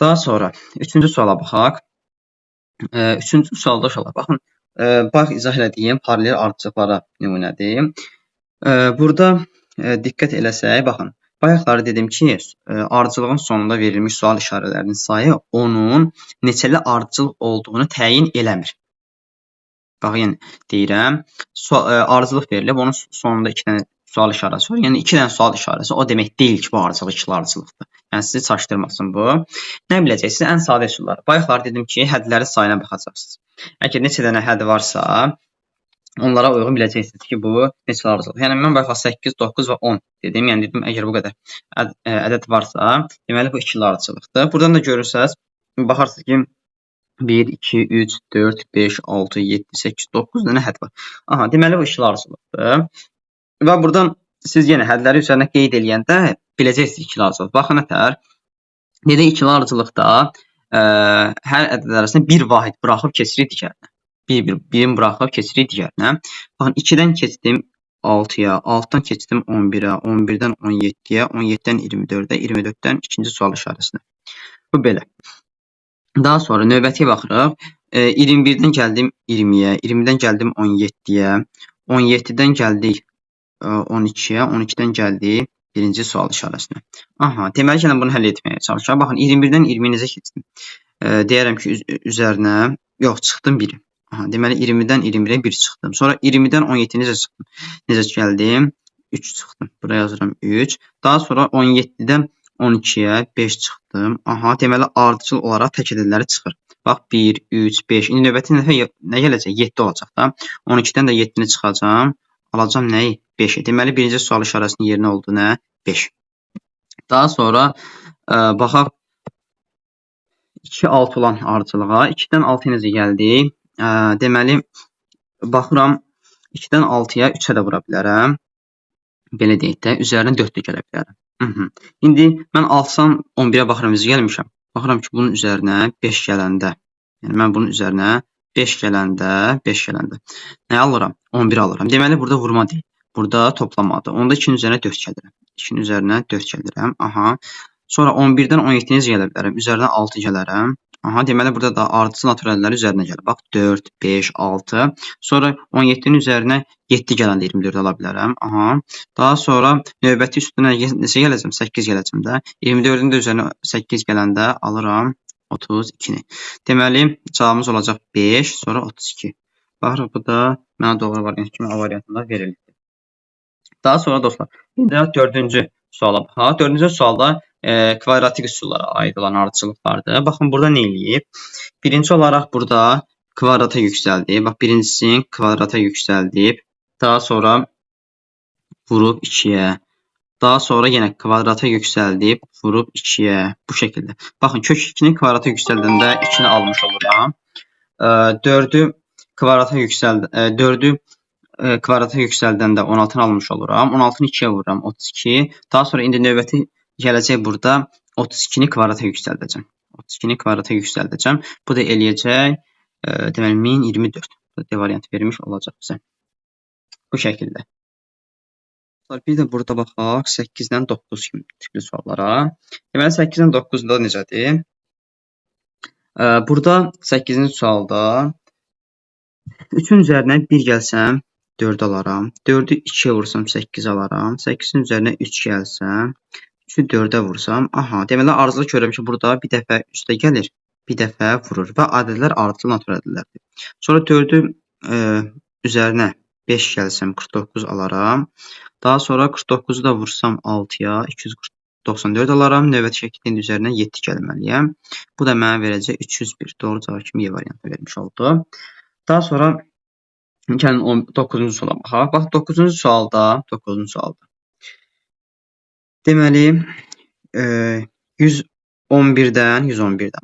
Daha sonra üçüncü suala baxaq. Üçüncü sualda uşaqlar, baxın, bax izah elədiyim paralel ardıcılıqlara nümunədir. Burada diqqət eləsək, baxın, bayaqları dedim ki, ardıcılığın sonunda verilmiş sual işarələrinin sayı onun neçəli ardıcıl olduğunu təyin eləmir. Bax, yəni deyirəm, ardıcılıq verilib, onun sonunda 2 dənə sual işarəsi var. Yəni 2 dənə sual işarəsi o demək deyil ki, bu ardıcılıq ikili ardıcılıqdır. Yəni sizi çaşdırmasın bu. Nə biləcəksiniz? Ən sadə üsullar. Bayaqlar dedim ki, hədlərin sayına baxacaqsınız. Əgər neçə dənə həd varsa, onlara uyğun biləcəksiniz ki, bu neçə ardıcılıq. Yəni mən bayaqlar 8, 9 və 10 dedim. Yəni dedim, əgər bu qədər ədəd varsa, deməli bu ikili ardıcılıqdır. Buradan da görürsəz, baxarsınız ki, 1, 2, 3, 4, 5, 6, 7, 8, 9 dənə hədd var. Aha, deməli bu ikili ardıcılıqdır. Və buradan siz yenə hədləri üzərinə qeyd eləyəndə biləcəksiniz ikili ardıcılıq. Baxın nətər, dedik ikili ardıcılıqda hər ədəd arasında bir vahid buraxıb keçirik digərinə. Birini buraxıb keçirik digərinə. Baxın, 2-dən keçdim 6-ya, 6-dan keçdim 11-ə, 11-dən 17-yə, 17-dən 24-ə, 24-dən ikinci sual işarəsinə. Bu belə. Daha sonra növbətiyə baxırıq. 21-dən gəldim 20-yə, 20-dən gəldim 17-yə, 17-dən gəldik 12-yə, 12-dən gəldik birinci sual işarəsinə. Aha, deməli ki, bunu həll etməyə çalışacağım. Baxın, 21-dən 20-yə necə keçdim? Deyərəm ki, üzərinə, yox, çıxdım 1. Aha, deməli 20-dən 21-ə 1 çıxdım. Sonra 20-dən 17-yə necə çıxdım? Necə gəldim? 3 çıxdım. Buraya yazıram 3. Daha sonra 17-dən 12-yə 5 çıxdım. Aha, deməli ardıcıl olaraq tək ədədləri çıxır. Bax, 1, 3, 5. İndi növbəti dəfə nə gələcək? 7 olacaq da. 12-dən də 7-ni çıxacam. Alacam nəyi? 5-i. Deməli, birinci sual işarəsinin yerinə oldu nə? 5. Daha sonra baxaq 2-6 olan ardıcılığa. 2-dən 6-ya necə gəldik? Deməli, baxıram 2-dən 6-ya 3-ə də vura bilərəm. Belə deyək də, üzərinə 4 də gələ bilərəm. İndi mən 6-dan 11-ə baxıram, necə gəlmişəm. Baxıram ki, bunun üzərinə 5 gələndə, yəni mən bunun üzərinə 5 gələndə nə alıram? 11 alıram. Deməli, burada vurma deyil. Burada toplamadır. Onda 2-nin üzərinə 4 gəlirəm. 2-nin üzərinə 4 gəlirəm. Aha. Sonra 11-dən 17-yə necə gələ bilərəm? Üzərinə 6 gələrəm. Aha, deməli, burada da ardıcıl naturalləri üzərinə gəlir. Bax, 4, 5, 6. Sonra 17-nin üzərinə 7 gələndə 24 ala bilərəm. Aha. Daha sonra növbəti üstünə neçə gələcəm? 8 gələcəm də. 24-ün də üzərinə 8 gələndə alıram 32-ni. Deməli, cavabımız olacaq 5, sonra 32. Baxırıq, bu da mənə doğru variant kimi A variantında verildi. Daha sonra dostlar, indi 4-cü suala baxaq. 4-cü sualda kvadratik üsullara aid olan ardıcılıqlardır. Baxın, burada nə eləyib? Birinci olaraq burada kvadrata yüksəldib. Bax, birincisini kvadrata yüksəldib. Daha sonra vurub 2-yə. Daha sonra yenə kvadrata yüksəldib, vurub 2-yə. Bu şəkildə. Baxın, kök 2-ni kvadrata yüksəldəndə 2-ni almış oluram. 4-ü kvadrata yüksəldəndə 16-nı almış oluram. 16-nı 2-yə vururam, 32. Daha sonra indi növbəti gələcək burada 32-ni kvadrata yüksəldəcəm. 32-ni kvadrata yüksəldəcəm. Bu da eləyəcək, deməli, 1024. Bu da variant vermiş olacaq bizə. Bu şəkildə. Bir də burada baxaq 8-dən 9 kimi tipli suallara. Deməli, 8-dən 9-da necədir? Burada 8-ci sualda 3-ün üzərinə 1 gəlsəm 4 alaram. 4-ü 2-yə vursam 8 alaram. 8-in üzərinə 3 gəlsəm 3-ü 4-ə vursam, aha, deməli ardıcılı görürəm ki, burada bir dəfə üstə gəlir, bir dəfə vurur və ədədlər ardıcılı natural ədədlərdir. Sonra 4-ü üzərinə 5 gəlsəm 49 alaram. Daha sonra 49-u da vursam 6-ya 294 alaram. Növbəti şəklin üzərinə 7 gəlməliyəm. Bu da mənə verəcək 301. Doğru cavab kimi Y variantı vermiş oldu. Daha sonra gəlin 9-cu suala baxaq. Bax 9-cu sualda deməli 111-dən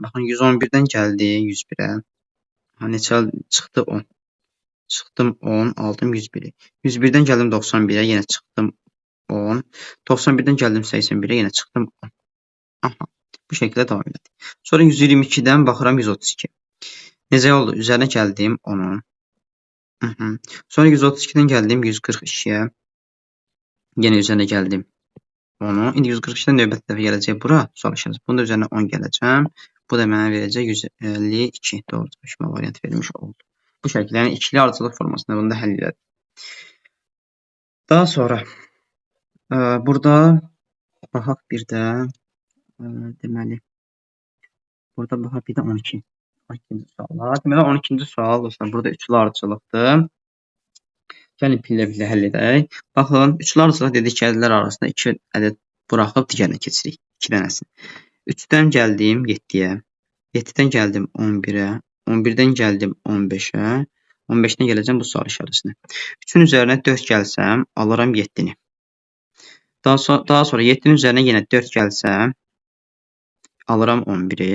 baxın 111-dən gəldi 101-ə. Neçə çıxdı 10. Çıxdım 10, aldım 101-i. 101-dən gəldim 91-ə, yenə çıxdım 10. 91-dən gəldim 81-ə, yenə çıxdım 10. Aha, bu şəkildə davam edir. Sonra 122-dən baxıram 132. Necə oldu? Üzərinə gəldim 10-un. Sonra 132-dən gəldim 142-yə. Yenə üzərinə gəldim 10-u. İndi 142-dən növbəti dəfə gələcək bura. Soruşacağız. Bunun da üzərinə 10 gələcəm. Bu da mənə verəcək 152. Doğru cavab variant verilmiş oldu. Bu şəkildə, yəni ikili ardıcıllıq formasında bunu da həll elədik. Daha sonra burada baxaq bir də deməli burada baxaq bir də 12. 12-ci suala. Deməli 12-ci sual dostlar burada üçlü ardıcıllıqdır. Gəlin pillə-pillə həll edək. Baxın, üçlü ardıcıllıq dedik ki, ədədlər arasında 2 ədəd buraxıb digərinə keçirik. 2 dənəsini. 3-dən gəldim 7-yə. 7-dən gəldim 11-ə. 11-dən gəldim 15-ə. 15-dən gələcəm bu sual işarəsinə. 3-ün üzərinə 4 gəlsəm, alaram 7-ni. Daha sonra 7-nin üzərinə yenə 4 gəlsəm, alaram 11-i.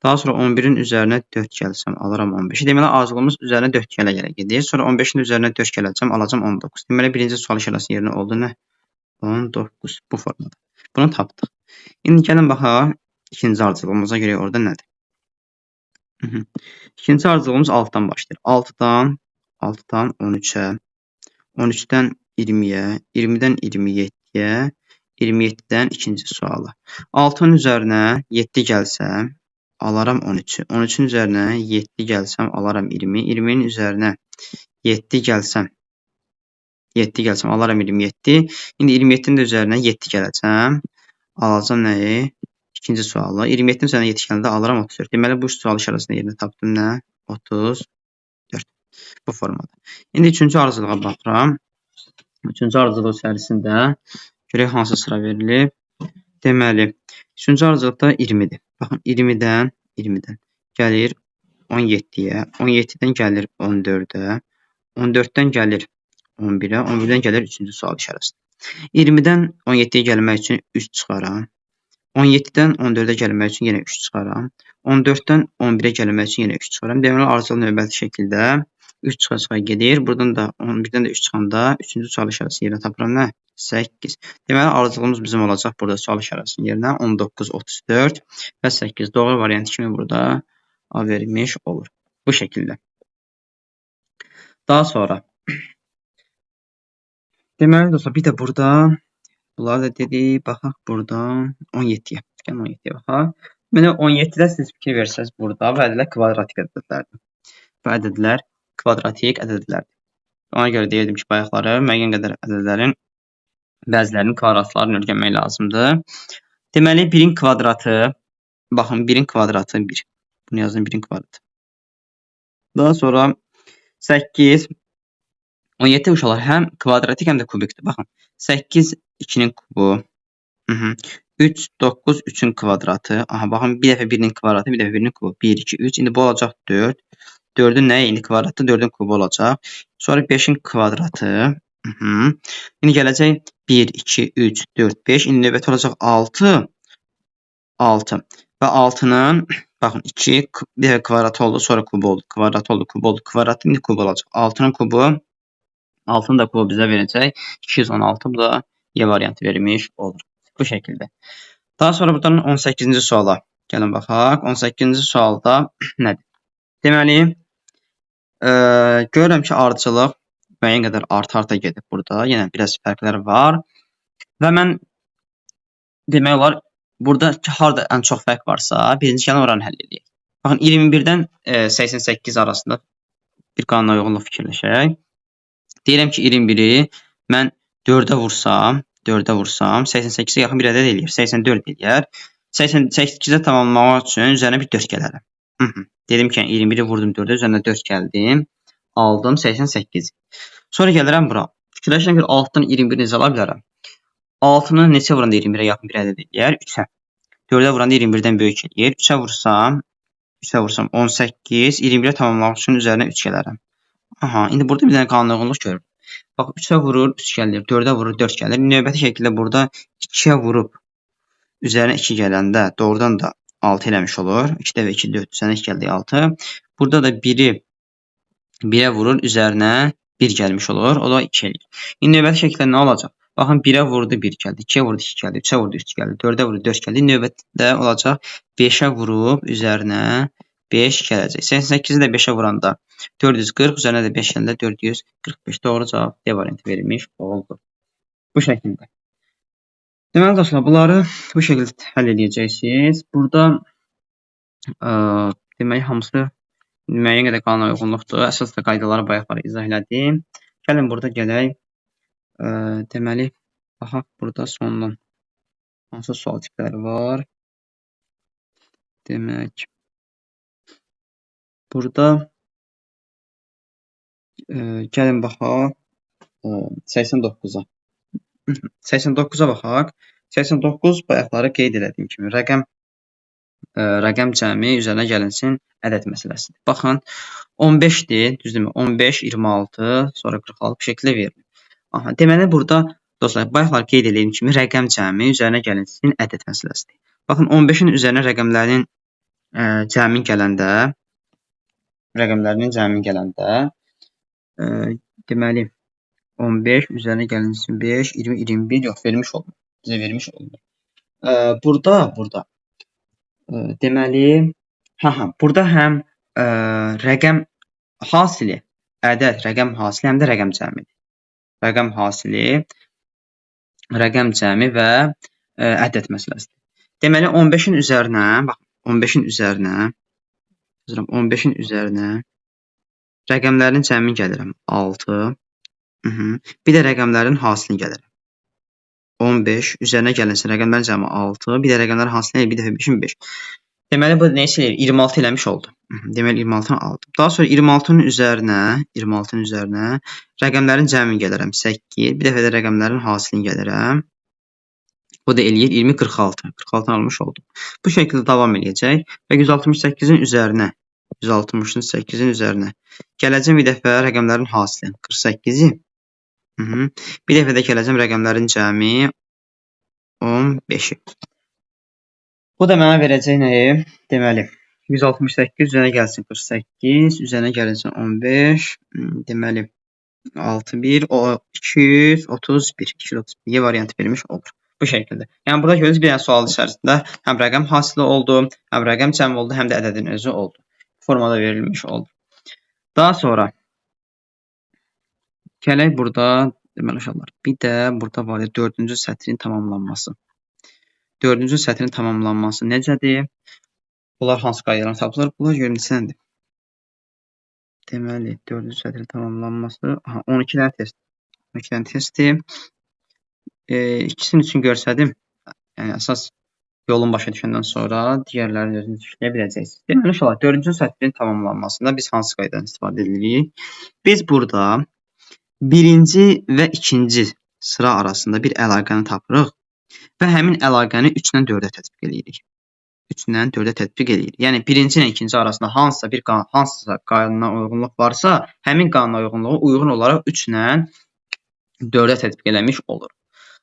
Daha sonra 11-in üzərinə 4 gəlsəm, alaram 15-i. Deməli, ardıcıllığımız üzərinə 4 gələ-gələ gedir. Sonra 15-in üzərinə 4 gələcəm, alacam 19. Deməli, birinci sual işarəsinin yerinə oldu nə? 19 bu formada. Bunu tapdıq. İndi gəlin baxaq, ikinci ardıcıllığımıza görə orada nədir? İkinci ardıcıllığımız 6-dan başlayır. 6-dan 13-ə, 13-dən 20-yə, 20-dən 27-yə, 27-dən ikinci suala. 6-nın üzərinə 7 gəlsəm, alaram 13-ü. 13-ün üzərinə 7 gəlsəm, alaram 20. 20-nin üzərinə 7 gəlsəm, alaram 27. İndi 27-nin də üzərinə 7 gələcəm. Alacam nəyi? İkinci sualı. 27-nin üzərinə 7 gələndə alaram 34. Deməli, bu sual işarəsində yerinə tapdım nə? 34. Bu formada. İndi üçüncü ardıcılığa baxıram. Üçüncü ardıcılıq içərisində görək hansı sıra verilib. Deməli, üçüncü ardıcılıqda 20-dir. Baxın, 20-dən gəlir 17-yə, 17-dən gəlir 14-ə, 14-dən gəlir 11-ə, 11-dən gəlir üçüncü sual işarəsinə. 20-dən 17-yə gəlmək üçün 3 çıxaram. 17-dən 14-ə gəlmək üçün yenə 3 çıxaram. 14-dən 11-ə gəlmək üçün yenə 3 çıxaram. Deməli, ardıcıllıq növbəti şəkildə 3 çıxa-çıxa gedir. Buradan da 11-dən də 3 çıxanda 3-cü sual işarəsi yerinə tapıram nə? 8. Deməli, ardıcıllığımız bizim olacaq burada sual işarəsinin yerinə 19, 34 və 8. Doğru variant kimi burada A verilmiş olur. Bu şəkildə. Daha sonra deməli, dostlar, bir də burada bunları da dedik. Baxaq burada 17-yə. Gəlin 17-yə baxaq. Mənə 17-də siz fikir versəz burada bu ədədlər kvadratik ədədlərdir. Bu ədədlər kvadratik ədədlərdir. Ona görə deyirdim ki, bayaqları müəyyən qədər ədədlərin bəzilərinin kvadratlarını öyrənmək lazımdır. Deməli, 1-in kvadratı, baxın, 1-in kvadratı 1. Bunu yazın, 1-in kvadratı. Daha sonra 8, 17 uşaqlar həm kvadratik, həm də kubikdir. Baxın, 8 2-nin kubu, 3, 9, 3-ün kvadratı. Aha, baxın, bir dəfə 1-nin kvadratı, bir dəfə 1-nin kubu. 1, 2, 3. İndi bu olacaq 4. 4-ün nəyə? İndi kvadratı 4-ün kubu olacaq. Sonra 5-in kvadratı. İndi gələcək 1, 2, 3, 4, 5. İndi növbəti olacaq 6. 6. Və 6-nın, baxın, 2, bir dəfə kvadratı oldu, sonra kubu oldu. Kvadratı oldu, kubu oldu. Kvadratı indi kubu olacaq. 6-nın kubu, 6-nın da kubu bizə verəcək 216. Bu da Y variantı verilmiş olur. Bu şəkildə. Daha sonra buradan 18-ci suala gəlin baxaq. 18-ci sualda nədir? Deməli, görürəm ki, ardıcıllıq müəyyən qədər arta-arta gedib burada. Yenə biraz fərqlər var. Və mən demək olar, burada harada ən çox fərq varsa, birinci gəlin oranı həll edək. Baxın, 21-dən 88 arasında bir qanuna uyğunluq fikirləşək. Deyirəm ki, 21-i mən 4-ə vursam, 88-ə yaxın bir ədəd eləyir. 84 eləyər. 88-ə tamamlamaq üçün üzərinə bir 4 gələrəm. Dedim ki, 21-i vurdum 4-ə, üzərinə 4 gəldim. Aldım 88. Sonra gəlirəm bura. Fikirləşirəm ki, 6-dan 21-ni necə ala bilərəm? 6-nı neçə vuranda 21-ə yaxın bir ədəd eləyər? 3-ə. 4-ə vuranda 21-dən böyük eləyir. 3-ə vursam 18, 21-ə tamamlamaq üçün üzərinə 3 gələrəm. Aha, indi burada bir dənə qanuna uyğunluq görürəm. Bax, 3-ə vurur, 3 gəlir, 4-ə vurur, 4 gəlir. Növbəti şəkildə burada 2-yə vurub üzərinə 2 gələndə doğrudan da 6 eləmiş olur. 2 dəfə 2, 4, üzərinə 2 gəldi 6. Burada da 1-i 1-ə vurur, üzərinə 1 gəlmiş olur. O da 2 eləyir. İndi növbəti şəkildə nə olacaq? Baxın, 1-ə vurdu 1 gəldi, 2-yə vurdu 2 gəldi, 3-ə vurdu 3 gəldi, 4-ə vurdu 4 gəldi. Növbətdə olacaq 5-ə vurub üzərinə 5 gələcək. 88-i də 5-ə vuranda 440, üzərinə də 5 gəndə 445. Doğru cavab D variantı verilmiş oldu. Bu şəkildə. Deməli dostlar, bunları bu şəkildə həll edəcəksiniz. Burada deməli hamısı müəyyən qədər qanuna uyğunluqdur. Əsas da qaydaları bayaqlar izah elədim. Gəlin burada gələk. Deməli, baxaq burada sondan hansı sual tipləri var. Demək, burada gəlin baxaq 89-a. 89-a baxaq. 89 bayaqları qeyd elədiyim kimi rəqəm cəmi üzərinə gəlinsin ədəd məsələsidir. Baxın, 15-dir, düzdürmü? 15, 26, sonra 46 bu şəkildə verilir. Aha, deməli burada dostlar, bayaqlar qeyd edildiyim kimi rəqəm cəmi üzərinə gəlinsin ədəd məsələsidir. Baxın, 15-in üzərinə rəqəmlərin cəmi gələndə deməli 15 üzərinə gəlinsin 5, 20, 21 yox, vermiş olmur. Bizə vermiş olmur. Burada deməli burada həm rəqəm hasili, rəqəm hasili həm də rəqəm cəmidir. Rəqəm hasili, rəqəm cəmi və ədəd məsələsidir. Deməli 15-in üzərinə, bax 15-in üzərinə rəqəmlərin cəmini gəlirəm 6. Bir də rəqəmlərin hasilini gəlirəm. 15 üzərinə gəlinsin rəqəmlərin cəmi 6, bir də rəqəmlərin hasilini bir dəfə 5-in 5. Deməli bu nə eləyir? 26 eləmiş oldu. Deməli 26-nı aldım. Daha sonra 26-nın üzərinə rəqəmlərin cəmini gəlirəm 8, bir dəfə də rəqəmlərin hasilini gəlirəm. O da eləyir 20, 46. 46-nı almış oldum. Bu şəkildə davam edəcək və 168-in üzərinə gələcəm bir dəfə rəqəmlərin hasilini 48-i. Bir dəfə də gələcəm rəqəmlərin cəmi 15-i. Bu da mənə verəcək nəyi? Deməli 168 üzərinə gəlsin 48, üzərinə gəlinsin 15, deməli 61, o 231 Y variantı vermiş olur. Bu şəkildə. Yəni burada gördüyünüz bir dənə sual içərisində həm rəqəm hasili oldu, həm rəqəm cəmi oldu, həm də ədədin özü oldu. Formada verilmiş oldu. Daha sonra gələk burada deməli uşaqlar. Bir də burada var 4-cü sətrin tamamlanması. 4-cü sətrin tamamlanması necədir? Bunlar hansı qaydalarla tapılır? Bunlar görüntüsəndir. Deməli 4-cü sətrin tamamlanması 12 dənə test. 12 dənə testi. İkisini üçün görsədim. Yəni əsas yolun başa düşəndən sonra digərlərini özünüz işləyə biləcəksiniz. Deməli uşaqlar 4-cü sətrin tamamlanmasında biz hansı qaydadan istifadə edirik? Biz burada birinci və ikinci sıra arasında bir əlaqəni tapırıq və həmin əlaqəni 3-dən 4-ə tətbiq edirik. 3-dən 4-ə tətbiq edirik. Yəni birinci ilə ikinci arasında hansısa qanuna uyğunluq varsa, həmin qanuna uyğunluğu uyğun olaraq 3-dən 4-ə tətbiq eləmiş olur.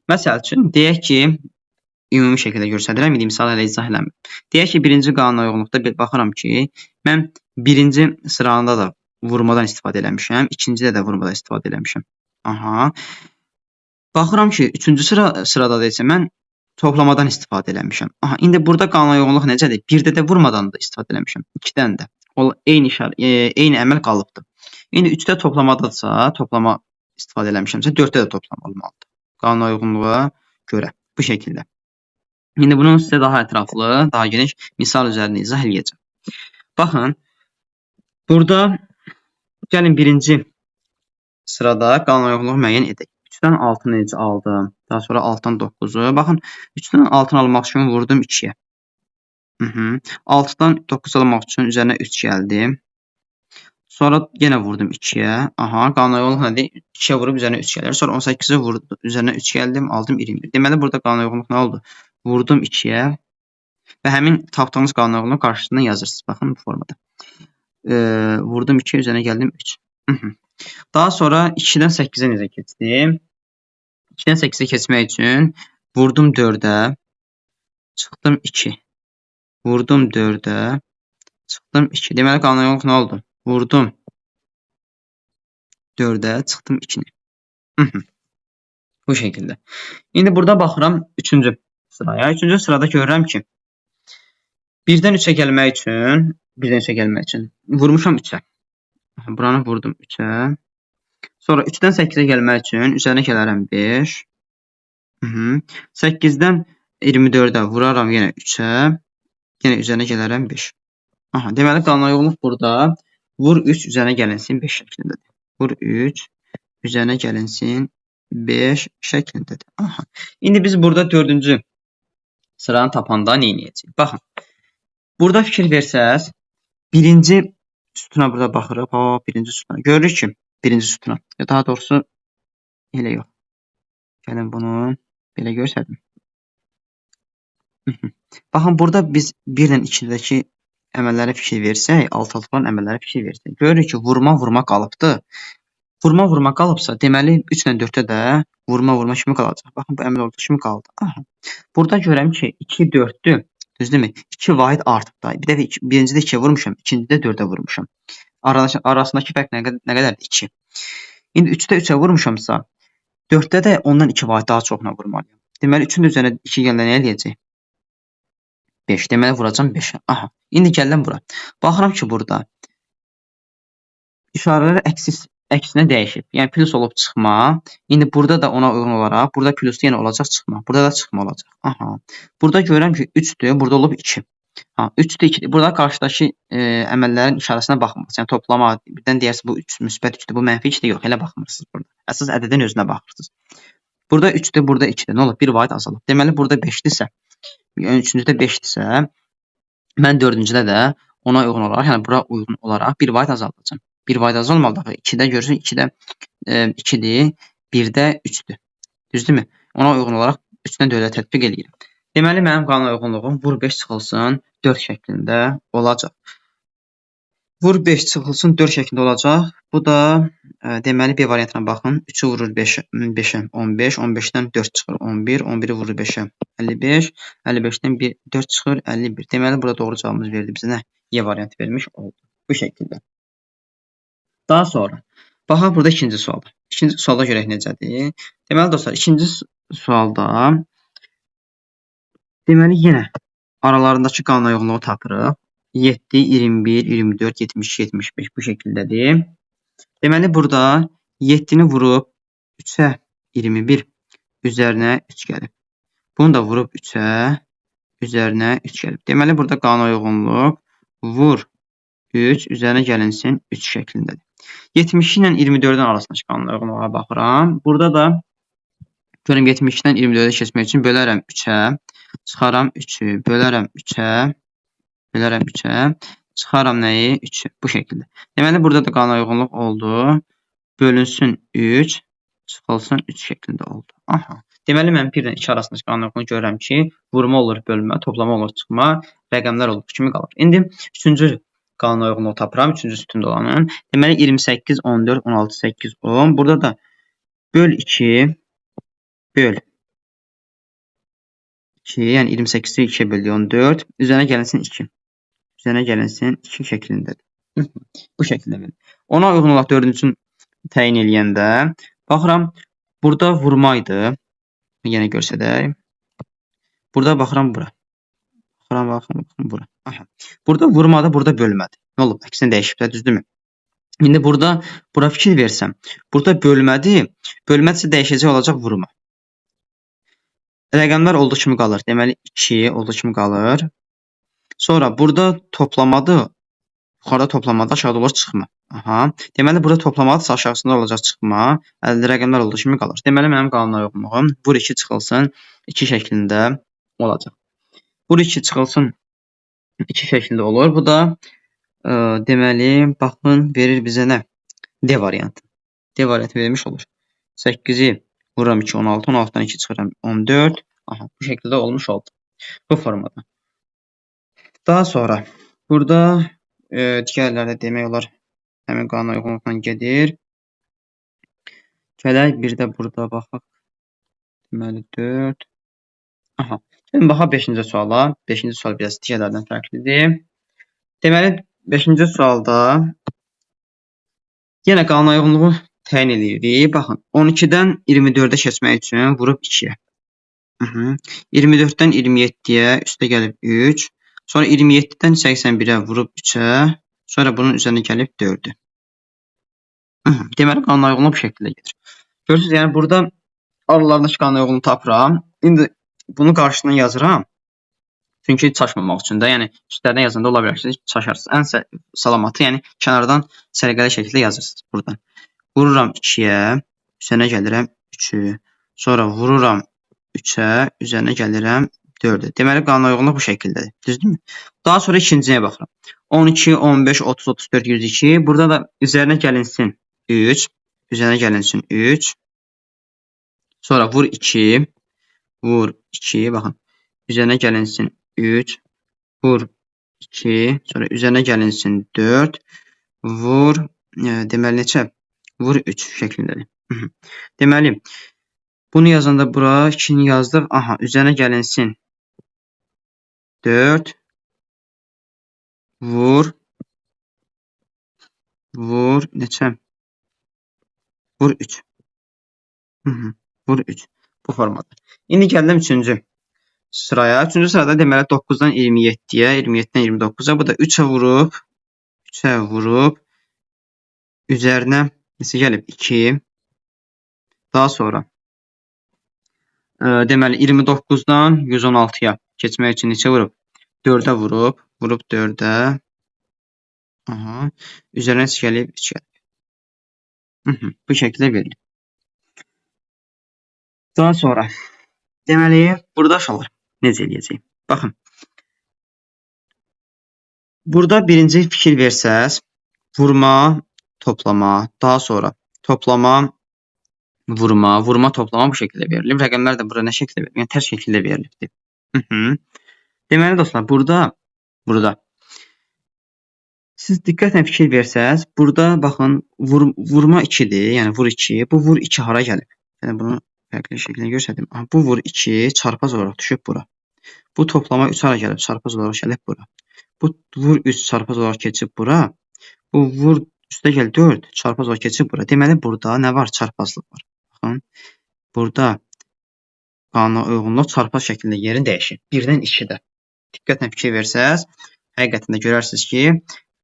Məsəl üçün, deyək ki, ümumi şəkildə göstərirəm, misal ilə izah eləmir. Deyək ki, birinci qanuna uyğunluqda baxıram ki, mən birinci sırada da vurmadan istifadə eləmişəm, ikincidə də vurmadan istifadə eləmişəm. Baxıram ki, üçüncü sırada da isə mən toplamadan istifadə eləmişəm. İndi burada qanuna uyğunluq necədir? Birdə də vurmadan da istifadə eləmişəm, 2-dən də. Eyni əməl qalıbdır. İndi 3-də toplamadaca, toplama istifadə eləmişəmsə, 4-də də toplama olmalıdır. Qanuna uyğunluğa görə bu şəkildə. İndi bunu sizə daha ətraflı, daha geniş misal üzərində izah edəcəm. Baxın, burada Gəlin birinci sırada qanunauyğunluğu müəyyən edək. 3-dən 6-nı necə aldım? Daha sonra 6-dan 9-u. Baxın, 3-dən 6-nı almaq üçün vurdum 2-yə. 6-dan 9 almaq üçün üzərinə 3 gəldim. Sonra yenə vurdum 2-yə. Aha, qanunauyğunluq nədir? 2-yə vurub üzərinə 3 gəlir. Sonra 18-i vurdum, üzərinə 3 gəldim, aldım 21. Deməli, burada qanunauyğunluq nə oldu? Vurdum 2-yə və həmin tapdığınız qanunauyğunluğu qarşısından yazırsınız. Baxın, bu formada. Vurdum 2-yə, üzərinə gəldim 3. Daha sonra 2-dən 8-ə necə keçdim? 2-dən 8-ə keçmək üçün vurdum 4-ə, çıxdım 2. Vurdum 4-ə, çıxdım 2. Deməli, qanunauyğunluq nə oldu? Vurdum 4-ə, çıxdım 2-ni. Bu şəkildə. İndi burada baxıram 3-cü sıraya. 3-cü sırada görürəm ki, 1-dən 3-ə gəlmək üçün vurmuşam 3-ə. Buranı vurdum 3-ə. Sonra 3-dən 8-ə gəlmək üçün üzərinə gələrəm 5. 8-dən 24-ə vuraram yenə 3-ə. Yenə üzərinə gələrəm 5. Aha, deməli qanunauyğunluq burada vur 3 üzərinə gəlinsin 5 şəklindədir. Vur 3 üzərinə gəlinsin 5 şəklindədir. Aha. İndi biz burada 4-cü sıranı tapanda nə edəcəyik? Baxın. Burada fikir versəz, birinci sütuna burada baxırıq. Birinci sütuna. Görürük ki, birinci sütuna. Daha doğrusu elə yox. Gəlin bunu belə görsədim. Baxın, burada biz 1 ilə 2-dəki əməllərə fikir versək, alt-alta olan əməllərə fikir versək, görürük ki, vurma qalıbdır. Vurma qalıbsa, deməli 3 ilə 4-də də vurma kimi qalacaq. Baxın, bu əməl olduğu kimi qaldı. Aha. Burada görəm ki, 2 4-dür. Düzdürmü? 2 vahid artıb da. Bir dəfə birincidə 2-yə vurmuşam, ikincidə 4-ə vurmuşam. Arasındakı fərq nə qədərdir? 2. İndi 3-də 3-ə vurmuşamsa, 4-də də ondan 2 vahid daha çoxuna vurmalıyım. Deməli, 3-ün də üzərinə 2 gəndə nə eləyəcək? 5. Deməli, vuracam 5-ə. Aha. İndi gəldim bura. Baxıram ki, burada işarələr əksinə dəyişib. Yəni, plus olub çıxma. İndi burada da ona uyğun olaraq, burada plus yenə olacaq çıxma. Burada da çıxma olacaq. Aha. Burada görürəm ki, 3-dür. Burada olub 2. 3-dür, 2-dir. Burada qarşıdakı əməllərin işarəsinə baxmırsınız. Yəni, toplama, birdən deyərsiniz, bu 3 müsbət 3-dür, bu mənfi 2-dir. Yox, elə baxmırsınız burada. Əsas ədədin özünə baxırsınız. Burada 3-dür, burada 2-dir. Nə olub? Bir vahid azalıb. Deməli, burada 5-dirsə, yəni 3-cüdə 5-dirsə, mən 4-cüdə də ona uyğun olaraq, yəni bura uyğun olaraq bir vahid azaldacağım. Bir vahid azalmalıdır. 2-də görürsün, 2-də 2-dir, 1-də 3-dür. Düzdürmü? Ona uyğun olaraq 3-dən 4-ə tətbiq edirəm. Deməli, mənim qanuna uyğunluğum vur 5 çıxılsın 4 şəklində olacaq. Vur 5 çıxılsın 4 şəklində olacaq. Bu da deməli B variantına baxın. 3-ü vurur 5-ə 15, 15-dən 4 çıxır 11, 11-i vurur 5-ə 55, 55-dən 4 çıxır 51. Deməli, burada doğru cavabımız verdi bizə nə? Y variantı vermiş oldu. Bu şəkildə. Daha sonra, baxaq burada ikinci sualda. İkinci sualda görək necədir? Deməli, dostlar, ikinci sualda deməli, yenə aralarındakı qanuna uyğunluğu tapırıq. 7, 21, 24, 72, 75 bu şəkildədir. Deməli, burada 7-ni vurub 3-ə 21 üzərinə 3 gəlib. Bunu da vurub 3-ə üzərinə 3 gəlib. Deməli, burada qanuna uyğunluq vur 3 üzərinə gəlinsin 3 şəklindədir. 72 ilə 24-dən arasındakı qanuna uyğunluğa baxıram. Burada da görüm 72-dən 24-ə keçmək üçün bölərəm 3-ə, çıxaram 3-ü, bölərəm 3-ə, bölərəm 3-ə, çıxaram nəyi? 3-ü. Bu şəkildə. Deməli, burada da qanuna uyğunluq oldu. Bölünsün 3, çıxılsın 3 şəklində oldu. Aha. Deməli, mən 1 ilə 2 arasındakı qanuna uyğunluğu görürəm ki, vurma olur bölmə, toplama olur çıxma, rəqəmlər olur kimi qalır. İndi 3-cü qanuna uyğunluğu tapıram, 3-cü sütunda olanın. Deməli, 28, 14, 16, 8, 10. Burada da böl 2, böl 2, yəni 28-i 2-yə böldü 14. Üzərinə gəlinsin 2. Üzərinə gəlinsin 2 şəklindədir. Bu şəkildə verir. Ona uyğun olaraq 4-cünü təyin eləyəndə, baxıram, burada vurmaydı. Yenə görsədək. Burada baxıram bura. Baxıram bura. Aha. Burada vurmadı, burada bölmədi. Nə olub? Əksinə dəyişiblər, düzdürmü? İndi bura fikir versəm, burada bölmədi, bölmədirsə dəyişəcək olacaq vurma. Rəqəmlər olduğu kimi qalır. Deməli, 2 olduğu kimi qalır. Sonra burada toplamadı, Yuxarıda toplamada aşağıda olur çıxma. Aha. Deməli, burada toplamada aşağısında olacaq çıxma. Əldə rəqəmlər olduğu kimi qalır. Deməli, mənim qalanına yoxluğum vur 2 çıxılsın 2 şəklində olacaq. Vur 2 çıxılsın 2 şəklində olur. Bu da deməli, baxın, verir bizə nə? D variantı. D variantı vermiş olur. 8-i vururam 2, 16. 16-dan 2 çıxıram 14. Aha, bu şəkildə olmuş oldu. Bu formada. Daha sonra burada digərləri demək olar həmin qanuna uyğunluqla gedir. Gələk bir də burada baxaq. Deməli 4. Aha. Gəlin baxaq 5-ci suala. 5-ci sual biraz digərlərdən fərqlidir. Deməli 5-ci sualda yenə qanuna uyğunluğu təyin edirik. Baxın, 12-dən 24-ə keçmək üçün vurub 2-yə. 24-dən 27-yə üstə gəlib 3. Sonra 27-dən 81-ə vurub 3-ə. Sonra bunun üzərinə gəlib 4-ü. Deməli, qanuna uyğunluq bu şəkildə gedir. Görürsünüz, yəni burada aralarındakı qanuna uyğunluğu tapıram. İndi bunu qarşısına yazıram. Çünki çaşmamaq üçün də, yəni üstlərdən yazanda ola bilər ki, çaşarsınız. Ən salamatı, yəni kənardan səliqəli şəkildə yazırsınız buradan. Vururam 2-yə, üzərinə gəlirəm 3-ü. Sonra vururam 3-ə, üzərinə gəlirəm 4-ə. Deməli, qanuna uyğunluq bu şəkildədir. Düzdürmü? Daha sonra ikinciyə baxıram. 12, 15, 30, 34, 102. Burada da üzərinə gəlinsin 3. Üzərinə gəlinsin 3. Sonra vur 2. Vur 2. Baxın. Üzərinə gəlinsin 3. Vur 2. Sonra üzərinə gəlinsin 4. Vur. Deməli, neçə? Vur 3 şəklindədir. Deməli, bunu yazanda bura 2-ni yazdıq. Aha, üzərinə gəlinsin 4. Vur. Vur. Neçə? Vur 3. Vur 3. Bu formada. İndi gəldim 3-cü sıraya. 3-cü sırada deməli 9-dan 27-yə, 27-dən 29-a. Bu da 3-ə vurub, 3-ə vurub, üzərinə neçə gəlib? 2. Daha sonra deməli 29-dan 116-ya keçmək üçün neçə vurub? 4-ə vurub, vurub 4-ə. Aha. Üzərinə neçə gəlib? 2 gəlib. Bu şəkildə verilir. Daha sonra deməli burada aşağılar necə eləyəcək? Baxın. Burada birinci fikir versəz, vurma, toplama, daha sonra toplama, vurma, vurma, toplama bu şəkildə verilib. Rəqəmlər də burada nə şəkildə verilib? Yəni tərs şəkildə verilibdir. Deməli dostlar, burada siz diqqətlə fikir versəz, burada baxın, vurma 2-dir, yəni vur 2. Bu vur 2 hara gəlib? Yəni bunu fərqli şəkildə göstərdim. Bu vur 2 çarpaz olaraq düşüb bura. Bu toplama 3 hara gəlib? Çarpaz olaraq gəlib bura. Bu vur 3 çarpaz olaraq keçib bura. Bu vur üstə gəl 4 çarpaz olaraq keçib bura. Deməli, burada nə var? Çarpazlıq var. Baxın, burada qanuna uyğunluq çarpaz şəklində yerini dəyişir. 1-dən 2-də. Diqqətlə fikir versəz, həqiqətən də görərsiniz ki,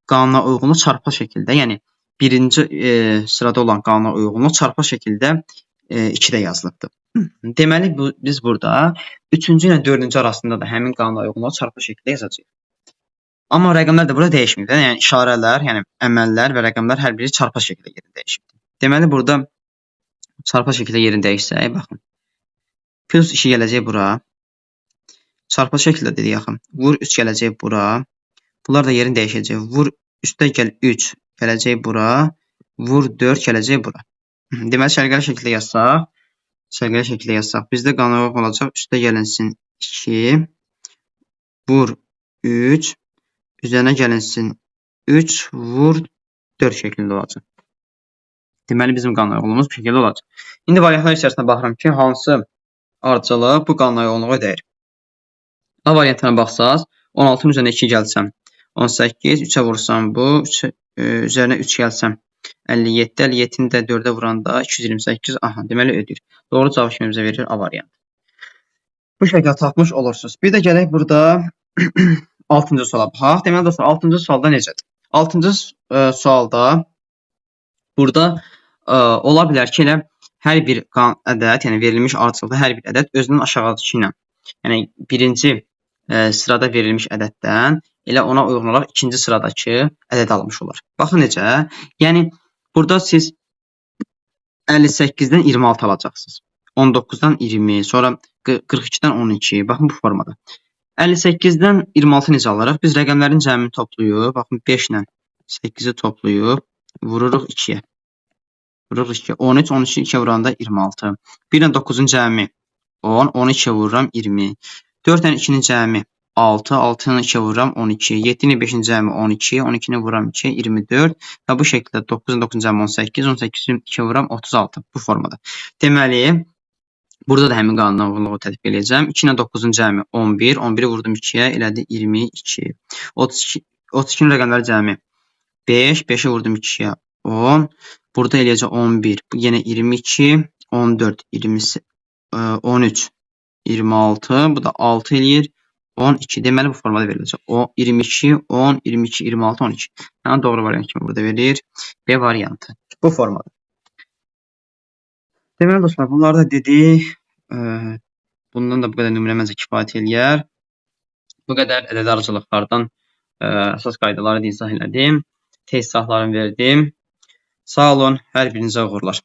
qanuna uyğunluq çarpaz şəkildə, yəni birinci sırada olan qanuna uyğunluq çarpaz şəkildə 2-də yazılıbdır. Deməli, biz burada 3-cü ilə 4-cü arasında da həmin qanuna uyğunluq çarpaz şəkildə yazacağıq. Amma rəqəmlər də burada dəyişmir. Yəni işarələr, yəni əməllər və rəqəmlər hər biri çarpaz şəkildə yerini dəyişir. Deməli, burada çarpaz şəkildə yerini dəyişsək, baxın. Plus 2 gələcək bura. Çarpaz şəkildə dedik, yaxın. Vur 3 gələcək bura. Bunlar da yerini dəyişəcək. Vur üstə gəl 3 gələcək bura. Vur 4 gələcək bura. Deməli, səliqəli şəkildə yazsaq. Bizdə qanuna uyğun olacaq. Üstə gəlinsin 2. Vur 3. Üzərinə gəlinsin 3. Vur 4 şəklində olacaq. Deməli, bizim qanuna uyğunluğumuz bu şəkildə olacaq. İndi variantlar içərisində baxıram ki, hansı ardıcıllıq bu qanuna uyğunluğa dəyir. A variantına baxsaq, 16-nın üzərinə 2 gəlsəm, 18, 3-ə vursam bu, üzərinə 3 gəlsəm, 57, 57-ni də 4-ə vuranda 228, aha, deməli ödür. Doğru cavab kimi bizə verir A variantı. Bu şəkildə tapmış olursunuz. Bir də gələk burada 6-cı suala baxaq. Deməli dostlar, 6-cı sualda necədir? 6-cı sualda burada ola bilər ki, elə hər bir ədəd, yəni verilmiş ardıcıllıqda hər bir ədəd özünün aşağıdakı ilə, yəni birinci sırada verilmiş ədəddən elə ona uyğun olaraq ikinci sıradakı ədəd almış olar. Baxın necə? Yəni burada siz 58-dən 26 alacaqsınız. 19-dan 20, sonra 42-dən 12. Baxın bu formada. 58-dən 26 necə alaraq biz rəqəmlərin cəmini toplayıb, baxın 5 ilə 8-i toplayıb vururuq 2-yə. Vururuq 2-yə. 13, 13-ü 2-yə vuranda 26. 1 ilə 9-un cəmi 10, 10-u 2-yə vururam 20. 4 ilə 2-nin cəmi 6, 6-nı 2-yə vururam 12. 7 ilə 5-in cəmi 12, 12-ni vururam 2-yə 24 və bu şəkildə 9-un 9-un cəmi 18, 18-ni 2-yə vururam 36 bu formada. Deməli, burada da həmin qanuna uyğunluğu tətbiq edəcəm. 2 ilə 9-un cəmi 11, 11-i vurdum 2-yə, elədi 22. 32-nin rəqəmləri cəmi 5, 5-i vurdum 2-yə 10. Burada eləyəcək 11, bu yenə 22, 14, 20, 13, 26, bu da 6 eləyir. 12. Deməli bu formada veriləcək. O 22, 10, 22, 26, 12. Yəni doğru variant kimi burada verilir. B variantı. Bu formada. Deməli dostlar, bunları da dedik. Bundan da bu qədər nümunə məncə kifayət eləyər. Bu qədər ədədi arıcılıqlardan əsas qaydaları izah elədim. Test saatlarını verdim. Sağ olun, hər birinizə uğurlar.